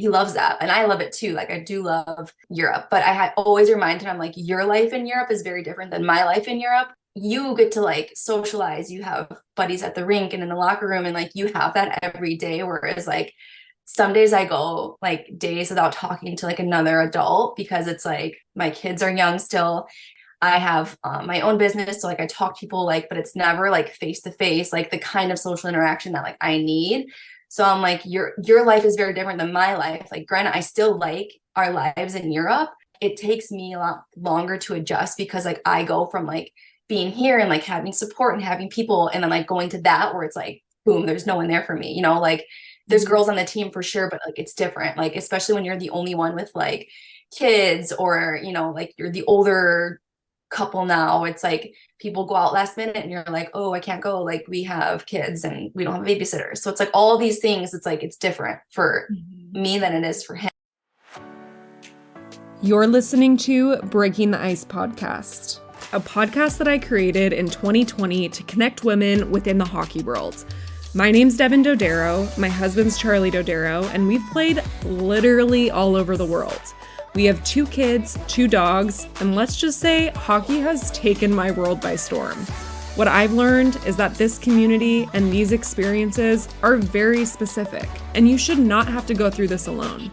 he loves that. And I love it too. Like I do love Europe, but I had always reminded him like your life in Europe is very different than my life in Europe. You get to like socialize, you have buddies at the rink and in the locker room, and like you have that every day. Whereas like some days I go like days without talking to like another adult because it's like my kids are young still. I have my own business, so like I talk to people like, but it's never like face to face, like the kind of social interaction that like I need. So I'm like, your life is very different than my life. Like, granted, I still like our lives in Europe. It takes me a lot longer to adjust because like I go from like being here and like having support and having people, and then like going to that where it's like, boom, there's no one there for me. You know, like there's Mhm. girls on the team for sure, but like it's different. Like especially when you're the only one with like kids, or like you're the older couple now, it's like people go out last minute and you're like, oh, I can't go, like we have kids and we don't have babysitters. So it's like all these things, it's like it's different for Mhm. me than it is for him. You're listening to Breaking the Ice podcast, a podcast that I created in 2020 to connect women within the hockey world. My name's Devin Dodaro, my husband's Charlie Dodaro, and we've played literally all over the world. We have 2 kids, 2 dogs, and let's just say hockey has taken my world by storm. What I've learned is that this community and these experiences are very specific, and you should not have to go through this alone.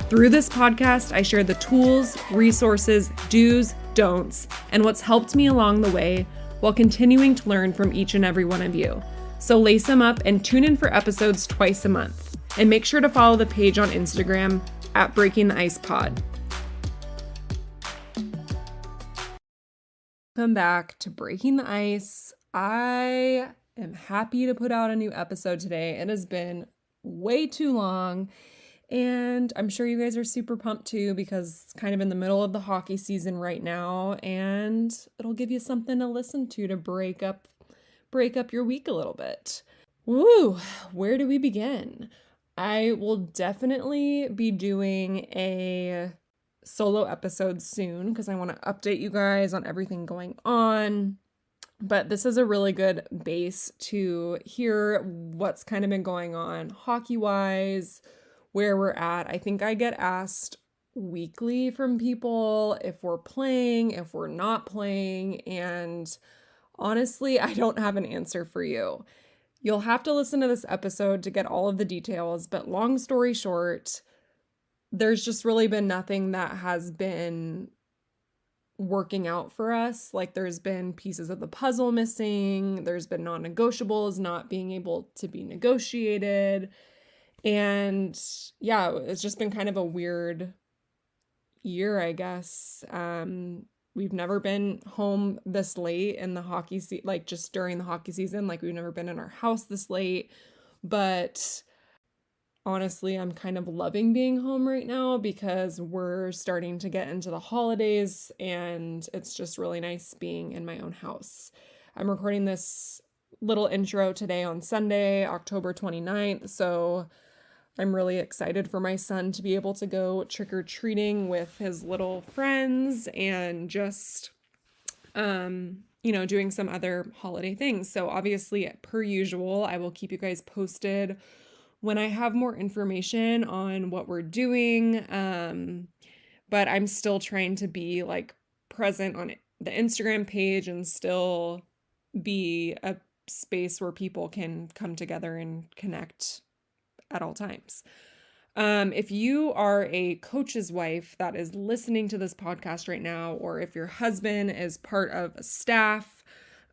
Through this podcast, I share the tools, resources, do's, don'ts, and what's helped me along the way while continuing to learn from each and every one of you. So lace them up and tune in for episodes twice a month. And make sure to follow the page on Instagram at Breaking the Ice Pod. Welcome back to Breaking the Ice. I am happy to put out a new episode today. It has been way too long. And I'm sure you guys are super pumped too, because it's kind of in the middle of the hockey season right now, and it'll give you something to listen to break up your week a little bit. Woo, where do we begin? I will definitely be doing a solo episode soon because I want to update you guys on everything going on. But this is a really good base to hear what's kind of been going on hockey-wise, where we're at. I think I get asked weekly from people if we're playing, if we're not playing, and honestly, I don't have an answer for you. You'll have to listen to this episode to get all of the details, but long story short, there's just really been nothing that has been working out for us. Like there's been pieces of the puzzle missing, there's been non-negotiables not being able to be negotiated. And yeah, it's just been kind of a weird year, I guess. We've never been home this late in the hockey season, like just during the hockey season. Like we've never been in our house this late. But honestly, I'm kind of loving being home right now because we're starting to get into the holidays and it's just really nice being in my own house. I'm recording this little intro today on Sunday, October 29th. So I'm really excited for my son to be able to go trick-or-treating with his little friends and just, doing some other holiday things. So obviously, per usual, I will keep you guys posted when I have more information on what we're doing. But I'm still trying to be like present on the Instagram page and still be a space where people can come together and connect at all times. If you are a coach's wife that is listening to this podcast right now, or if your husband is part of a staff,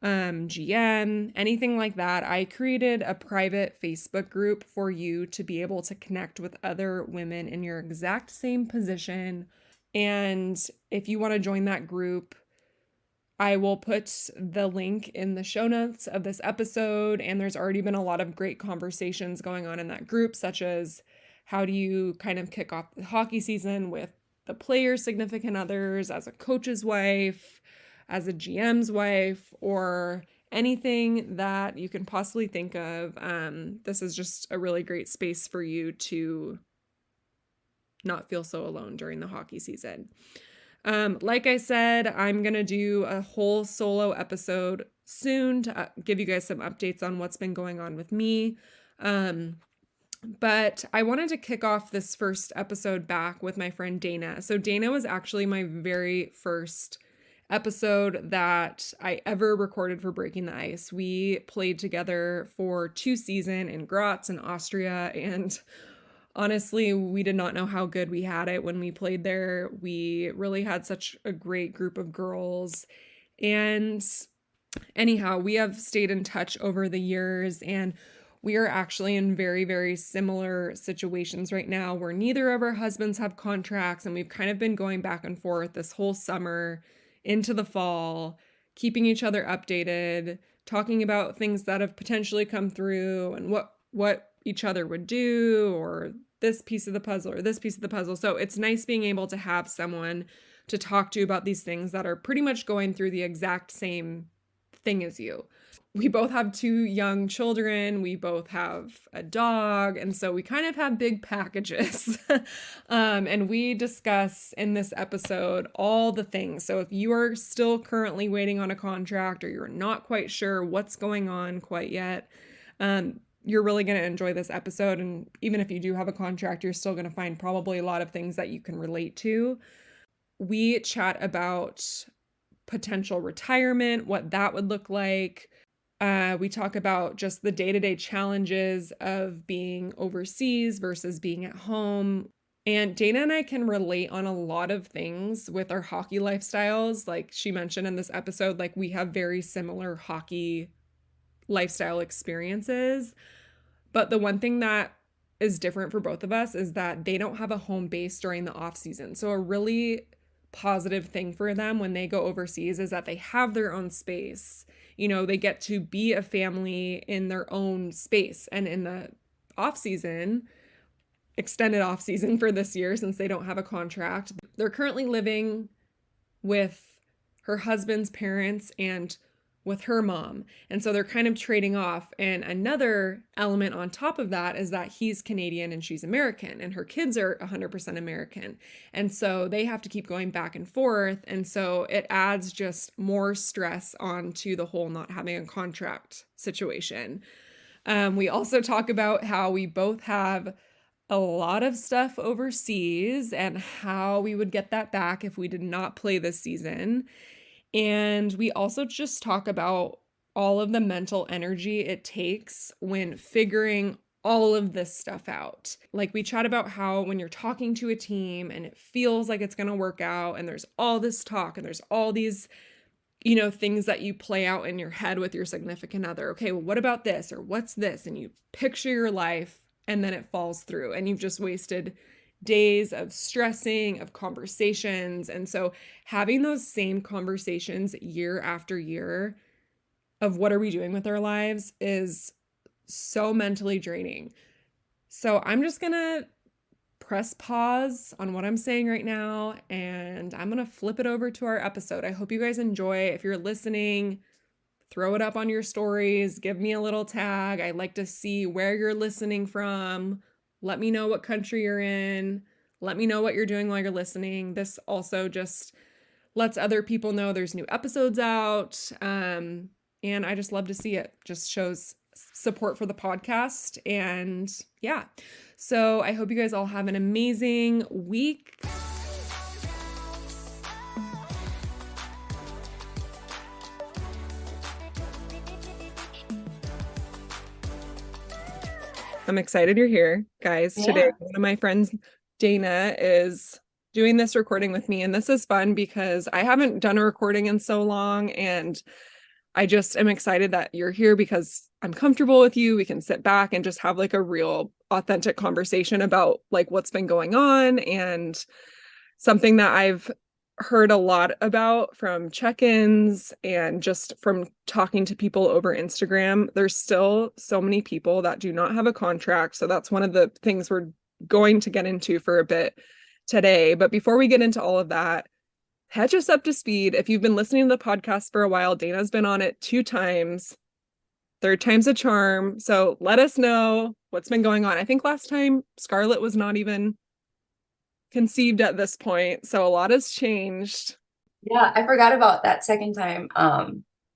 GM, anything like that, I created a private Facebook group for you to be able to connect with other women in your exact same position. And if you want to join that group, I will put the link in the show notes of this episode, and there's already been a lot of great conversations going on in that group, such as how do you kind of kick off the hockey season with the players' significant others, as a coach's wife, as a GM's wife, or anything that you can possibly think of. This is just a really great space for you to not feel so alone during the hockey season. Like I said, I'm going to do a whole solo episode soon to give you guys some updates on what's been going on with me. But I wanted to kick off this first episode back with my friend Dana. So Dana was actually my very first episode that I ever recorded for Breaking the Ice. We played together for 2 seasons in Graz in Austria, and honestly, we did not know how good we had it when we played there. We really had such a great group of girls. And anyhow, we have stayed in touch over the years, and we are actually in very, very similar situations right now where neither of our husbands have contracts, and we've kind of been going back and forth this whole summer into the fall, keeping each other updated, talking about things that have potentially come through and what each other would do, or this piece of the puzzle or this piece of the puzzle. So it's nice being able to have someone to talk to about these things that are pretty much going through the exact same thing as you. We both have 2 young children. We both have a dog. And so we kind of have big packages. And we discuss in this episode all the things. So if you are still currently waiting on a contract or you're not quite sure what's going on quite yet, you're really going to enjoy this episode. And even if you do have a contract, you're still going to find probably a lot of things that you can relate to. We chat about potential retirement, what that would look like. We talk about just the day-to-day challenges of being overseas versus being at home. And Dana and I can relate on a lot of things with our hockey lifestyles. Like she mentioned in this episode, like we have very similar hockey lifestyle experiences. But the one thing that is different for both of us is that they don't have a home base during the off season. So a really positive thing for them when they go overseas is that they have their own space. You know, they get to be a family in their own space. And in the off season, extended off season for this year, since they don't have a contract, they're currently living with her husband's parents and with her mom. And so they're kind of trading off. And another element on top of that is that he's Canadian and she's American, and her kids are 100% American. And so they have to keep going back and forth. And so it adds just more stress onto the whole not having a contract situation. We also talk about how we both have a lot of stuff overseas and how we would get that back if we did not play this season. And we also just talk about all of the mental energy it takes when figuring all of this stuff out. Like we chat about how when you're talking to a team and it feels like it's going to work out and there's all this talk and there's all these, you know, things that you play out in your head with your significant other. Okay, well, what about this? Or what's this? And you picture your life and then it falls through and you've just wasted days of stressing, of conversations. And so having those same conversations year after year of what are we doing with our lives is so mentally draining. So I'm just going to press pause on what I'm saying right now, and I'm going to flip it over to our episode. I hope you guys enjoy. If you're listening, throw it up on your stories, give me a little tag. I'd like to see where you're listening from. Let me know what country you're in. Let me know what you're doing while you're listening. This also just lets other people know there's new episodes out. And I just love to see it. Just shows support for the podcast. And yeah, so I hope you guys all have an amazing week. I'm excited you're here, guys. Yeah. Today, one of my friends, Dana, is doing this recording with me. And this is fun because I haven't done a recording in so long. And I just am excited that you're here because I'm comfortable with you. We can sit back and just have like a real authentic conversation about like what's been going on, and something that I've heard a lot about from check-ins and just from talking to people over Instagram. There's still so many people that do not have a contract. So that's one of the things we're going to get into for a bit today. But before we get into all of that, catch us up to speed. If you've been listening to the podcast for a while, Dana's been on it 2 times. 3rd time's a charm. So let us know what's been going on. I think last time Scarlett was not even conceived at this point, so a lot has changed. Yeah, I forgot about that 2nd time.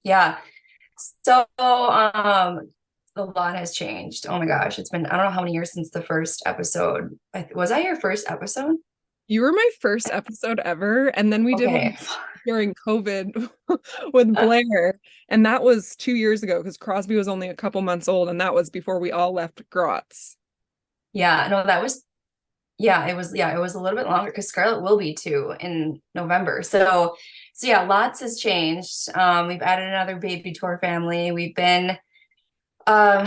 Yeah, so a lot has changed. Oh my gosh, it's been I don't know how many years since the first episode. Was I your first episode? You were my first episode ever, and then we did one Okay. during COVID with Blair, and that was 2 years ago because Crosby was only a couple months old, and that was before we all left Gratz. Yeah, no, that was it was a little bit longer because Scarlett will be too in November. So yeah, lots has changed. We've added another baby to our family. We've been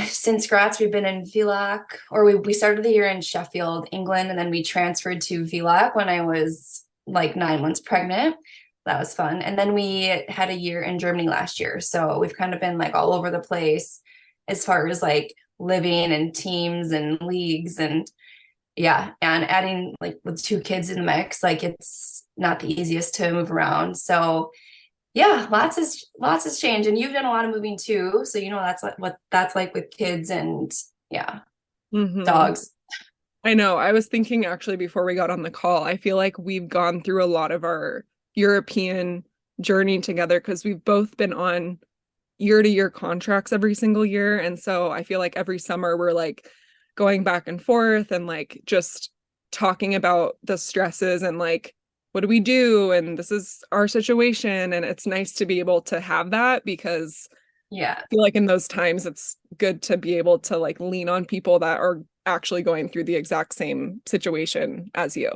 since Graz, we've been in Villach, or we started the year in Sheffield, England, and then we transferred to Villach when I was like 9 months pregnant. That was fun. And then we had a year in Germany last year. So we've kind of been like all over the place as far as like living and teams and leagues and yeah, and adding like with two kids in the mix, like it's not the easiest to move around. So yeah, lots has changed, and you've done a lot of moving too, so you know that's what that's like with kids and yeah, Hmm. dogs. I know. I was thinking actually before we got on the call, I feel like we've gone through a lot of our European journey together because we've both been on year-to-year contracts every single year. And so I feel like every summer we're like going back and forth and like just talking about the stresses and like, what do we do? And this is our situation. And it's nice to be able to have that because Yeah, I feel like in those times it's good to be able to like lean on people that are actually going through the exact same situation as you.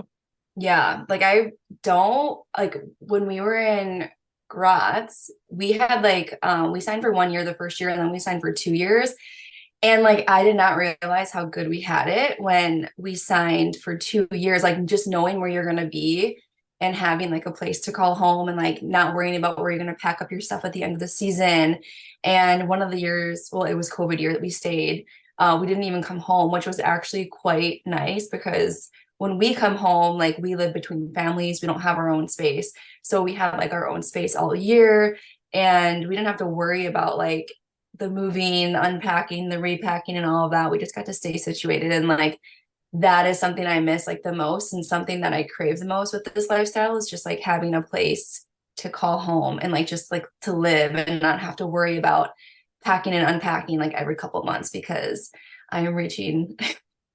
yeah. Like I don't like when we were in Graz, we had like we signed for 1 year the first year, and then we signed for 2 years. And like I did not realize how good we had it when we signed for 2 years, like just knowing where you're gonna be and having like a place to call home and like not worrying about where you're gonna pack up your stuff at the end of the season. And one of the years, well, it was COVID year that we stayed. We didn't even come home, which was actually quite nice because when we come home, like we live between families, we don't have our own space. So we have like our own space all year. And we didn't have to worry about like the moving, the unpacking, the repacking, and all of that. We just got to stay situated. And like that is something I miss like the most, and something that I crave the most with this lifestyle is just like having a place to call home and like just like to live and not have to worry about packing and unpacking like every couple of months because I am reaching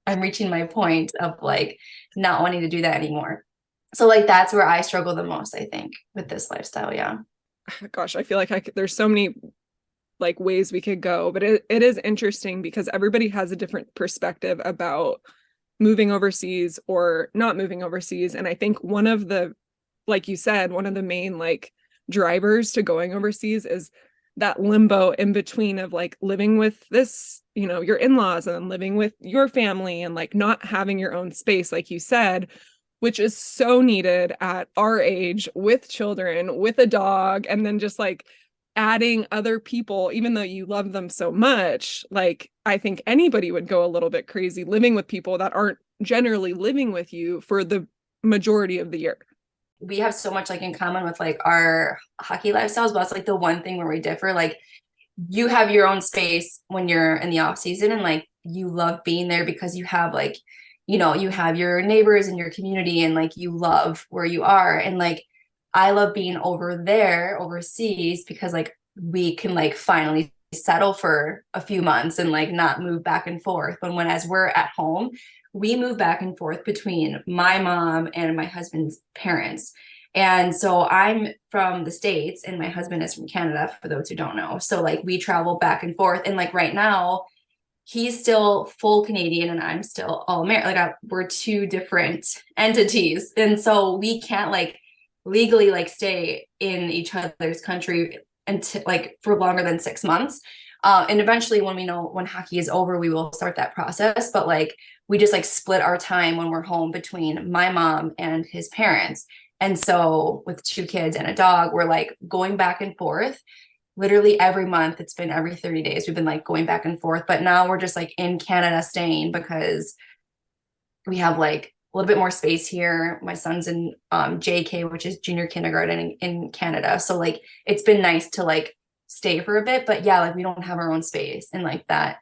I'm reaching my point of like not wanting to do that anymore. So like that's where I struggle the most, I think, with this lifestyle. Yeah. Gosh, I feel like there's so many like ways we could go, but it is interesting because everybody has a different perspective about moving overseas or not moving overseas. And I think one of the, like you said, one of the main like drivers to going overseas is that limbo in between of like living with this, your in-laws and then living with your family and like not having your own space, like you said, which is so needed at our age with children, with a dog, and then just like adding other people, even though you love them so much, like I think anybody would go a little bit crazy living with people that aren't generally living with you for the majority of the year. We have so much like in common with like our hockey lifestyles, but it's like the one thing where we differ. Like you have your own space when you're in the off season, and like you love being there because you have like, you have your neighbors in your community, and like you love where you are. And like I love being over there overseas because like we can like finally settle for a few months and like not move back and forth. But when as we're at home, we move back and forth between my mom and my husband's parents. And so I'm from the States and my husband is from Canada, for those who don't know. So like we travel back and forth. And like right now, he's still full Canadian and I'm still all American. Like we're two different entities. And so we can't like legally like stay in each other's country until like for longer than 6 months. And eventually when we know when hockey is over, we will start that process. But like we just like split our time when we're home between my mom and his parents. And so with two kids and a dog, we're like going back and forth literally every month. It's been every 30 days. We've been like going back and forth. But now we're just like in Canada staying because we have like a little bit more space here. My son's in JK, which is junior kindergarten in Canada. So like it's been nice to like stay for a bit. But yeah, like we don't have our own space. And like that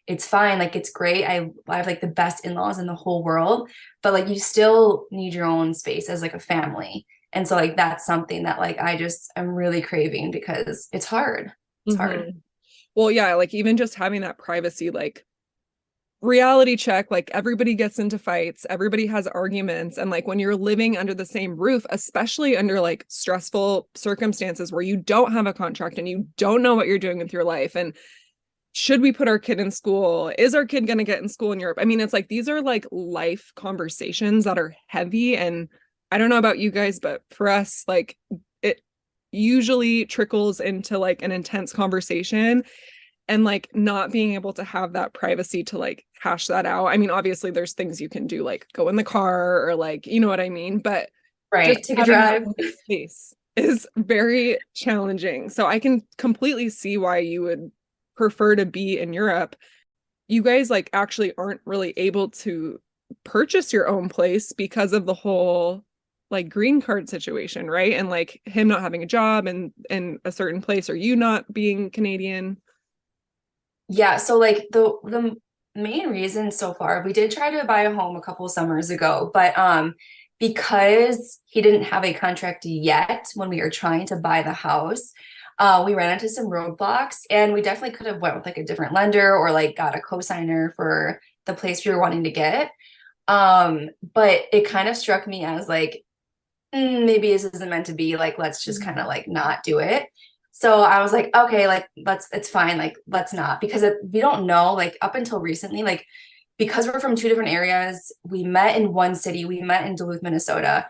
it's fine. Like it's great. I have like the best in-laws in the whole world, but like you still need your own space as like a family. And so like that's something that like I'm really craving because it's hard. It's hard. Mm-hmm. Well, yeah, like even just having that privacy, like reality check, like everybody gets into fights, everybody has arguments, and like when you're living under the same roof, especially under like stressful circumstances where you don't have a contract and you don't know what you're doing with your life, and should we put our kid in school? Is our kid going to get in school in Europe? I mean, it's like these are like life conversations that are heavy. And I don't know about you guys, but for us, like it usually trickles into like an intense conversation, and like not being able to have that privacy to like hash that out. I mean, obviously there's things you can do, like go in the car or like, you know what I mean? But just Right. Take a having that drive. space is very challenging. So I can completely see why you would prefer to be in Europe. You guys like actually aren't really able to purchase your own place because of the whole like green card situation, right? And like him not having a job and in a certain place, or you not being Canadian. Yeah, so like the main reason so far, we did try to buy a home a couple of summers ago, but because he didn't have a contract yet when we were trying to buy the house, we ran into some roadblocks, and we definitely could have went with like a different lender or like got a cosigner for the place we were wanting to get. But it kind of struck me as like, maybe this isn't meant to be, like let's just kind of like not do it. So I was like, okay, like it's fine, like let's not, because we don't know, like up until recently, like because we're from two different areas, we met in one city, we met in Duluth, Minnesota.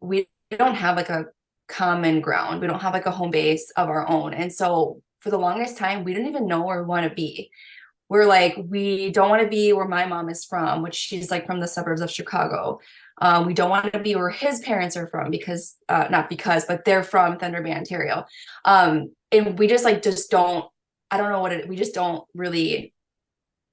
We don't have like a common ground, we don't have like a home base of our own, and so for the longest time we didn't even know where we want to be. We're like, we don't want to be where my mom is from, which she's like from the suburbs of Chicago. We don't want to be where his parents are from, because not because, but they're from Thunder Bay, Ontario. And we just like just don't, I don't know what it, we just don't really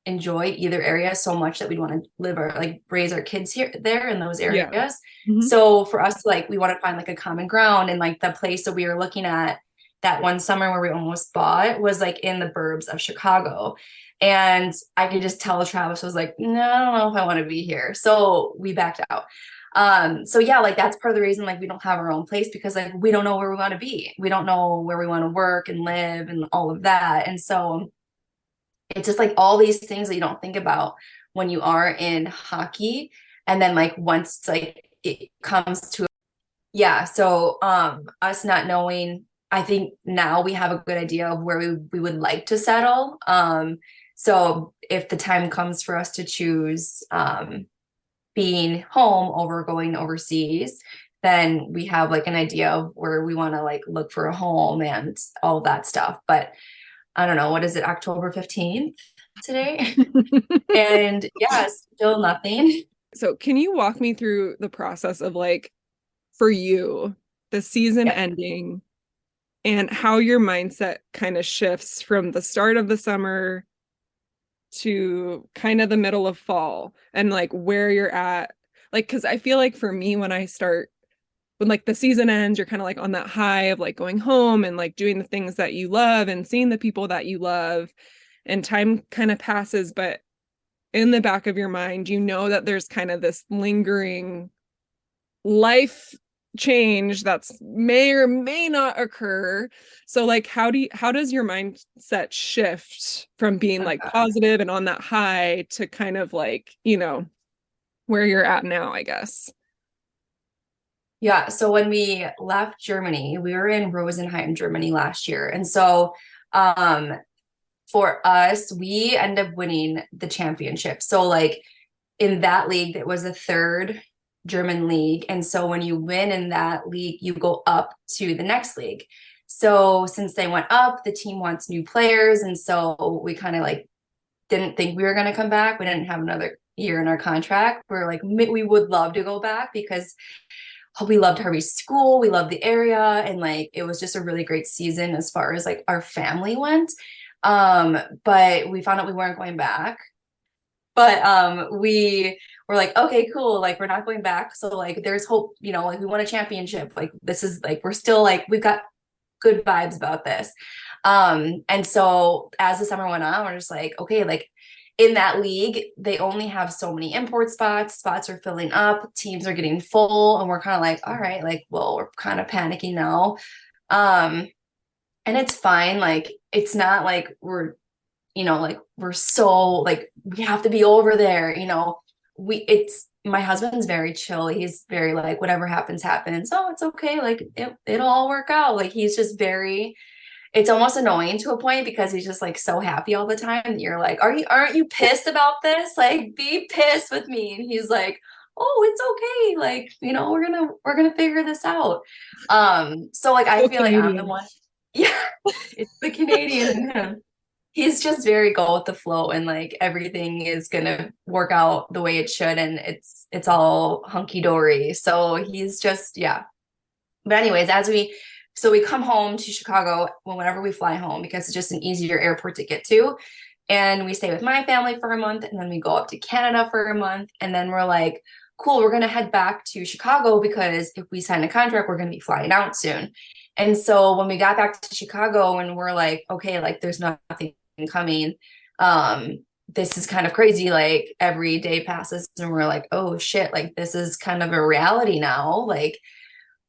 enjoy either area so much that we want to live or like raise our kids here there in those Yeah. areas. Mm-hmm. So for us, like we want to find like a common ground, and like the place that we were looking at that one summer where we almost bought was like in the burbs of Chicago. And I could just tell Travis was like, no, I don't know if I want to be here. So we backed out. So yeah, like that's part of the reason like we don't have our own place, because like we don't know where we want to be. We don't know where we want to work and live and all of that. And so it's just like all these things that you don't think about when you are in hockey. And then like once like it comes to, yeah, so us not knowing, I think now we have a good idea of where we would like to settle. So if the time comes for us to choose being home over going overseas, then we have like an idea of where we want to like look for a home and all that stuff. But I don't know, what is it, October 15th today? And yeah, still nothing. So can you walk me through the process of like for you, the season Yeah. ending and how your mindset kind of shifts from the start of the summer to kind of the middle of fall, and like where you're at? Like, because I feel like for me, when like the season ends, you're kind of like on that high of like going home and like doing the things that you love and seeing the people that you love, and time kind of passes, but in the back of your mind, you know that there's kind of this lingering life change that's may or may not occur. So like how does your mindset shift from being like Okay. positive and on that high to kind of like, where you're at now, I guess? Yeah, so when we left Germany, we were in Rosenheim, Germany last year. And so for us, we end up winning the championship. So like in that league, it was the third German league. And so when you win in that league, you go up to the next league. So since they went up, the team wants new players. And so we kind of like didn't think we were going to come back. We didn't have another year in our contract. We are like, we would love to go back because we loved Harvey's school. We loved the area. And like, it was just a really great season as far as like our family went. But we found out we weren't going back. But we were like, okay, cool. Like, we're not going back. So like, there's hope, like we won a championship. Like, this is like, we're still like, we've got good vibes about this. And so as the summer went on, we're just like, okay, like in that league, they only have so many import spots. Spots are filling up, teams are getting full, and we're kind of like, all right, like, well, we're kind of panicking now. Um, and it's fine. Like, it's not like we're, like we're so like we have to be over there, it's my husband's very chill. He's very like whatever happens, happens. Oh, it's okay. Like it'll all work out. Like he's just very, it's almost annoying to a point because he's just like so happy all the time. And you're like, aren't you pissed about this? Like, be pissed with me. And he's like, oh, it's okay. Like, we're gonna figure this out. So like I So feel like I'm the Canadian. one. Yeah, it's the Canadian in him. He's just very go with the flow and like everything is gonna work out the way it should, and it's all hunky dory. So he's just, yeah. But anyways, so we come home to Chicago whenever we fly home because it's just an easier airport to get to. And we stay with my family for a month, and then we go up to Canada for a month. And then we're like, cool, we're going to head back to Chicago because if we sign a contract, we're going to be flying out soon. And so when we got back to Chicago and we're like, okay, like there's nothing coming. This is kind of crazy. Like every day passes and we're like, oh shit, like this is kind of a reality now. Like,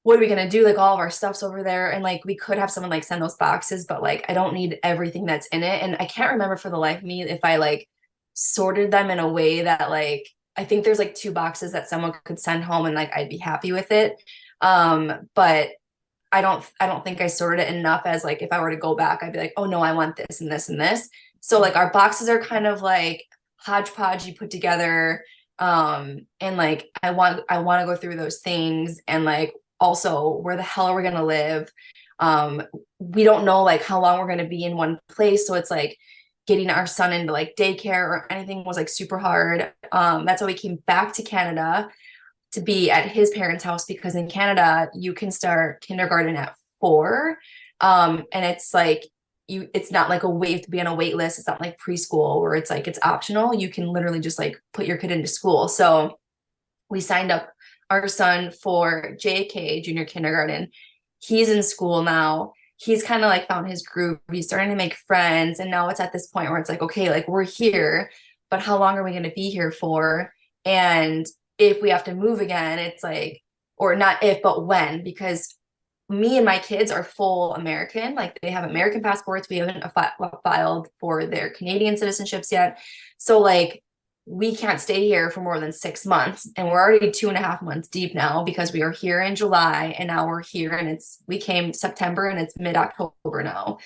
what are we gonna do? Like all of our stuff's over there. And like we could have someone like send those boxes, but like I don't need everything that's in it. And I can't remember for the life of me if I like sorted them in a way that like I think there's like two boxes that someone could send home and like I'd be happy with it. But I don't think I sorted it enough as like if I were to go back, I'd be like, oh no, I want this and this and this. So like our boxes are kind of like hodgepodgey put together. And like I want to go through those things and like also where the hell are we going to live. We don't know like how long we're going to be in one place, so it's like getting our son into like daycare or anything was like super hard. That's why we came back to Canada to be at his parents' house, because in Canada you can start kindergarten at 4. And it's like it's not like you have to be on a wait list. It's not like preschool where it's like it's optional. You can literally just like put your kid into school. So we signed up our son for JK, junior kindergarten. He's in school now. He's kind of like found his groove. He's starting to make friends. And now it's at this point where it's like, okay, like we're here, but how long are we going to be here for? And if we have to move again, it's like, or not if, but when, because me and my kids are full American. Like they have American passports. We haven't filed for their Canadian citizenships yet. So like we can't stay here for more than 6 months. And we're already 2.5 months deep now because we are here in July and now we're here and we came September and it's mid-October now.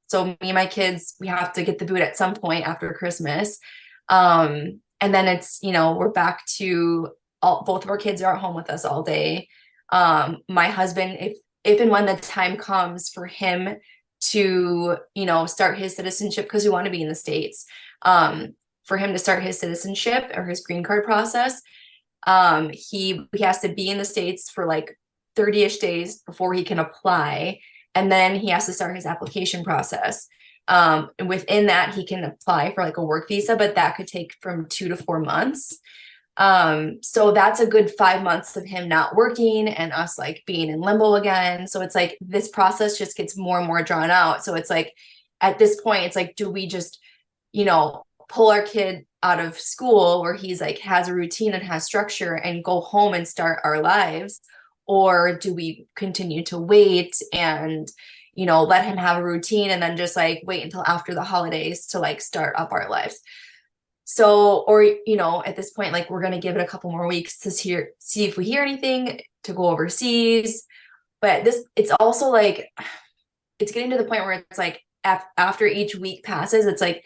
So me and my kids, we have to get the boot at some point after Christmas. And then it's, we're back to both of our kids are at home with us all day. My husband, if and when the time comes for him to, start his citizenship, because we want to be in the States, for him to start his citizenship or his green card process, he has to be in the States for like 30-ish days before he can apply. And then he has to start his application process. And within that, he can apply for like a work visa, but that could take from 2 to 4 months. So that's a good 5 months of him not working and us like being in limbo again. So it's like this process just gets more and more drawn out. So it's like at this point, it's like, do we just, pull our kid out of school where he's like has a routine and has structure and go home and start our lives? Or do we continue to wait and, let him have a routine and then just like wait until after the holidays to like start up our lives? So, or, at this point, like we're going to give it a couple more weeks to see if we hear anything to go overseas. But it's also like, it's getting to the point where it's like after each week passes, it's like,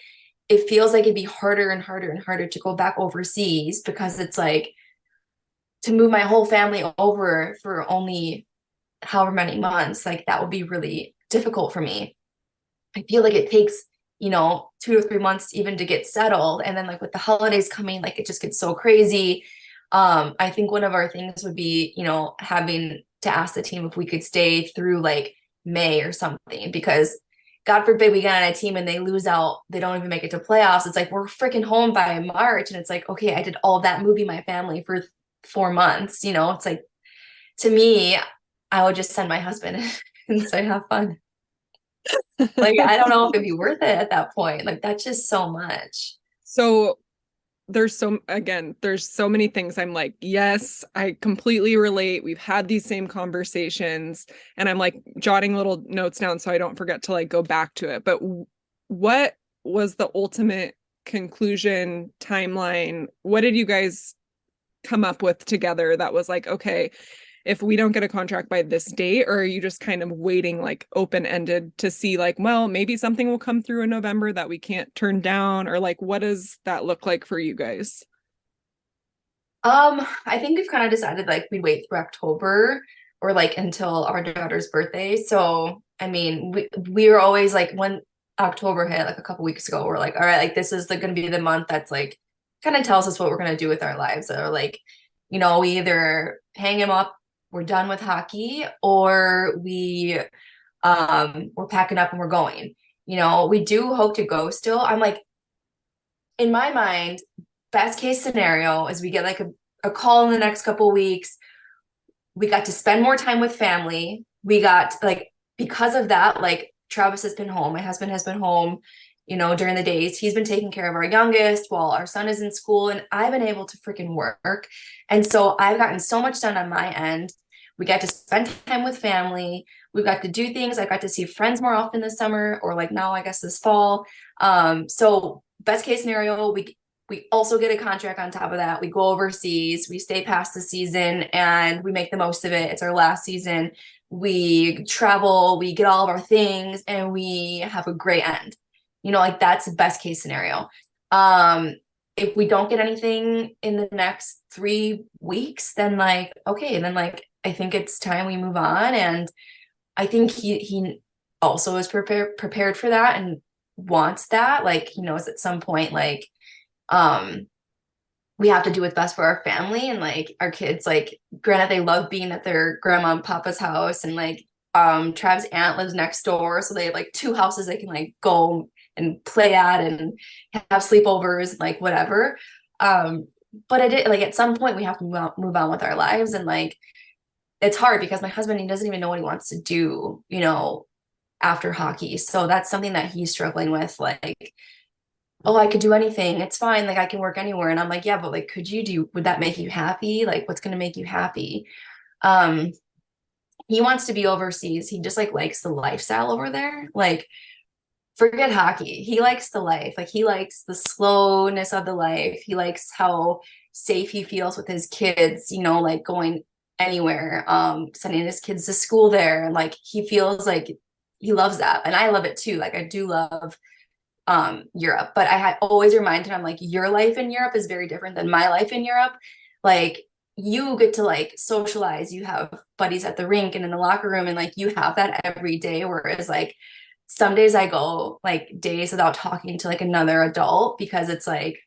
it feels like it'd be harder and harder and harder to go back overseas because it's like to move my whole family over for only however many months, like that would be really difficult for me. I feel like it takes, 2 to 3 months even to get settled. And then like with the holidays coming, like it just gets so crazy. I think one of our things would be, having to ask the team if we could stay through like May or something, because God forbid we get on a team and they lose out, they don't even make it to playoffs. It's like we're freaking home by March. And it's like, okay, I did all that moving my family for 4 months. It's like, to me, I would just send my husband and say, have fun. Like, I don't know if it'd be worth it at that point. Like, that's just so much. So there's so many things I'm like, yes, I completely relate. We've had these same conversations, and I'm like jotting little notes down so I don't forget to like go back to it. But what was the ultimate conclusion timeline? What did you guys come up with together that was like, okay, if we don't get a contract by this date, or are you just kind of waiting like open-ended to see like, well, maybe something will come through in November that we can't turn down, or like what does that look like for you guys? I think we've kind of decided like we'd wait through October or like until our daughter's birthday. So, I mean, we were always like when October hit like a couple weeks ago, we're like, all right, like this is like going to be the month that's like kind of tells us what we're going to do with our lives. Or like, we either hang him up, we're done with hockey, or we're packing up and we're going. We do hope to go still. I'm like, in my mind, best case scenario is we get like a call in the next couple of weeks. We got to spend more time with family. We got like, because of that, like Travis has been home. My husband has been home, during the days. He's been taking care of our youngest while our son is in school, and I've been able to freaking work. And so I've gotten so much done on my end. We got to spend time with family. We got to do things. I got to see friends more often this summer, or like now, I guess this fall. So best case scenario, we also get a contract on top of that. We go overseas, we stay past the season, and we make the most of it. It's our last season. We travel, we get all of our things, and we have a great end. Like that's the best case scenario. If we don't get anything in the next 3 weeks, then like, okay, then like I think it's time we move on. And I think he also is prepared for that and wants that. Like he knows at some point, like, we have to do what's best for our family and like our kids. Like granted, they love being at their grandma and papa's house, and like Trav's aunt lives next door, so they have like two houses they can like go and play at and have sleepovers, like whatever. But I did like at some point we have to move on with our lives. And like it's hard because my husband, he doesn't even know what he wants to do, after hockey. So that's something that he's struggling with. Like, oh, I could do anything. It's fine. Like I can work anywhere. And I'm like, yeah, but like, would that make you happy? Like, what's going to make you happy? Um, he wants to be overseas. He just like likes the lifestyle over there. Like, forget hockey. He likes the life. Like, he likes the slowness of the life. He likes how safe he feels with his kids, like going anywhere, sending his kids to school there. And like, he feels like he loves that. And I love it too. Like, I do love Europe, but I had always reminded him, I'm like, your life in Europe is very different than my life in Europe. Like you get to like socialize, you have buddies at the rink and in the locker room, and like you have that every day. Whereas like some days I go like days without talking to like another adult because it's like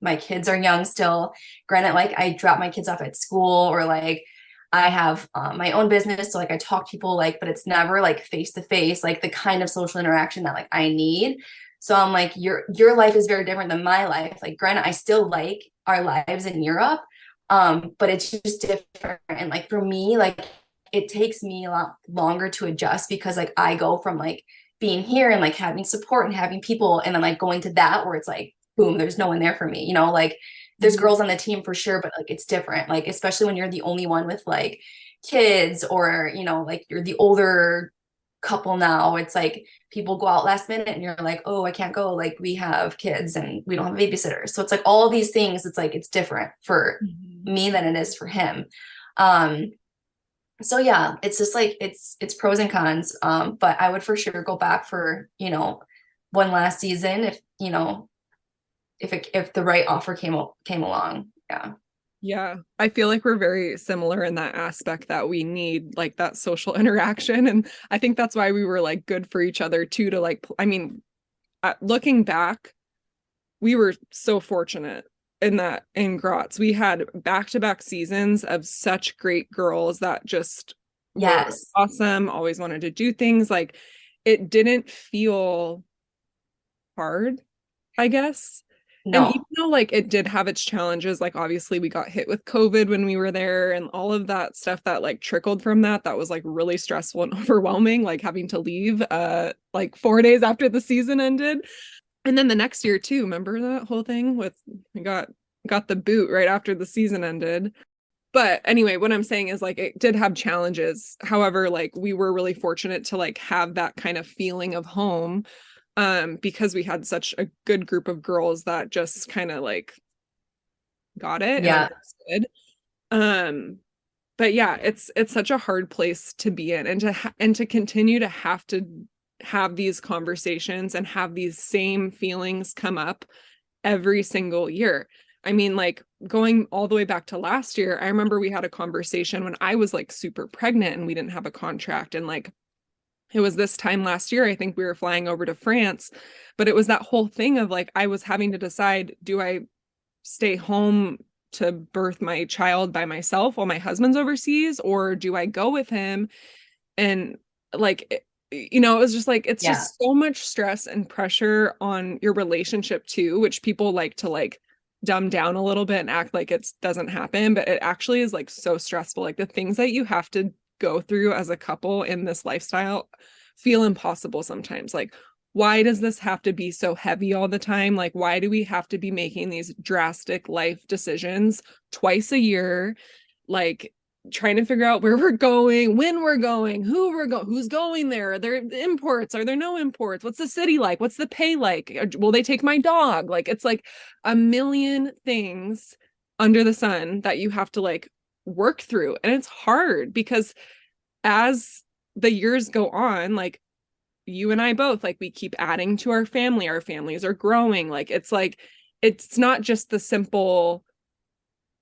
my kids are young still. Granted, like I drop my kids off at school, or like I have my own business, so like I talk to people, like, but it's never like face to face, like the kind of social interaction that like I need. So I'm like, your life is very different than my life. Like, granted, I still like our lives in Europe, but it's just different. And like for me, like it takes me a lot longer to adjust because like I go from like being here and like having support and having people, and then like going to that where it's like, boom, there's no one there for me. Like there's girls on the team for sure, but like it's different. Like especially when you're the only one with like kids, or like you're the older couple now. It's like people go out last minute and you're like, oh, I can't go, like we have kids and we don't have babysitters. So it's like all these things, it's like it's different for me than it is for him. So yeah, it's just like it's pros and cons. But I would for sure go back for one last season if the right offer came along. Yeah. Yeah, I feel like we're very similar in that aspect, that we need like that social interaction. And I think that's why we were like good for each other too, to like, I mean, looking back, we were so fortunate in that in Graz. We had back-to-back seasons of such great girls that just were Yes. awesome, always wanted to do things. Like it didn't feel hard, I guess. And even No. though like it did have its challenges, like obviously we got hit with COVID when we were there, and all of that stuff that like trickled from that was like really stressful and overwhelming, like having to leave like 4 days after the season ended. And then the next year too, remember that whole thing with we got got the boot right after the season ended. But anyway, what I'm saying is like it did have challenges. However, like we were really fortunate to like have that kind of feeling of home because we had such a good group of girls that just kind of like got it and Yeah. understood. Um but yeah, it's such a hard place to be in and to continue to have these conversations and have these same feelings come up every single year. I mean, like going all the way back to last year, I remember we had a conversation when I was like super pregnant and we didn't have a contract. And like it was this time last year, I think we were flying over to France, but it was that whole thing of like I was having to decide, do I stay home to birth my child by myself while my husband's overseas, or do I go with him? And like it was just like it's Yeah. just so much stress and pressure on your relationship too, which people like to like dumb down a little bit and act like it doesn't happen, but it actually is like so stressful. Like the things that you have to go through as a couple in this lifestyle feel impossible sometimes. Like why does this have to be so heavy all the time? Like why do we have to be making these drastic life decisions twice a year? Like trying to figure out where we're going, when we're going, who's going there. Are there imports? Are there no imports? What's the city like? What's the pay like? Will they take my dog? Like it's like a million things under the sun that you have to like work through. And it's hard because as the years go on, like you and I both, like we keep adding to our family. Our families are growing. Like it's not just the simple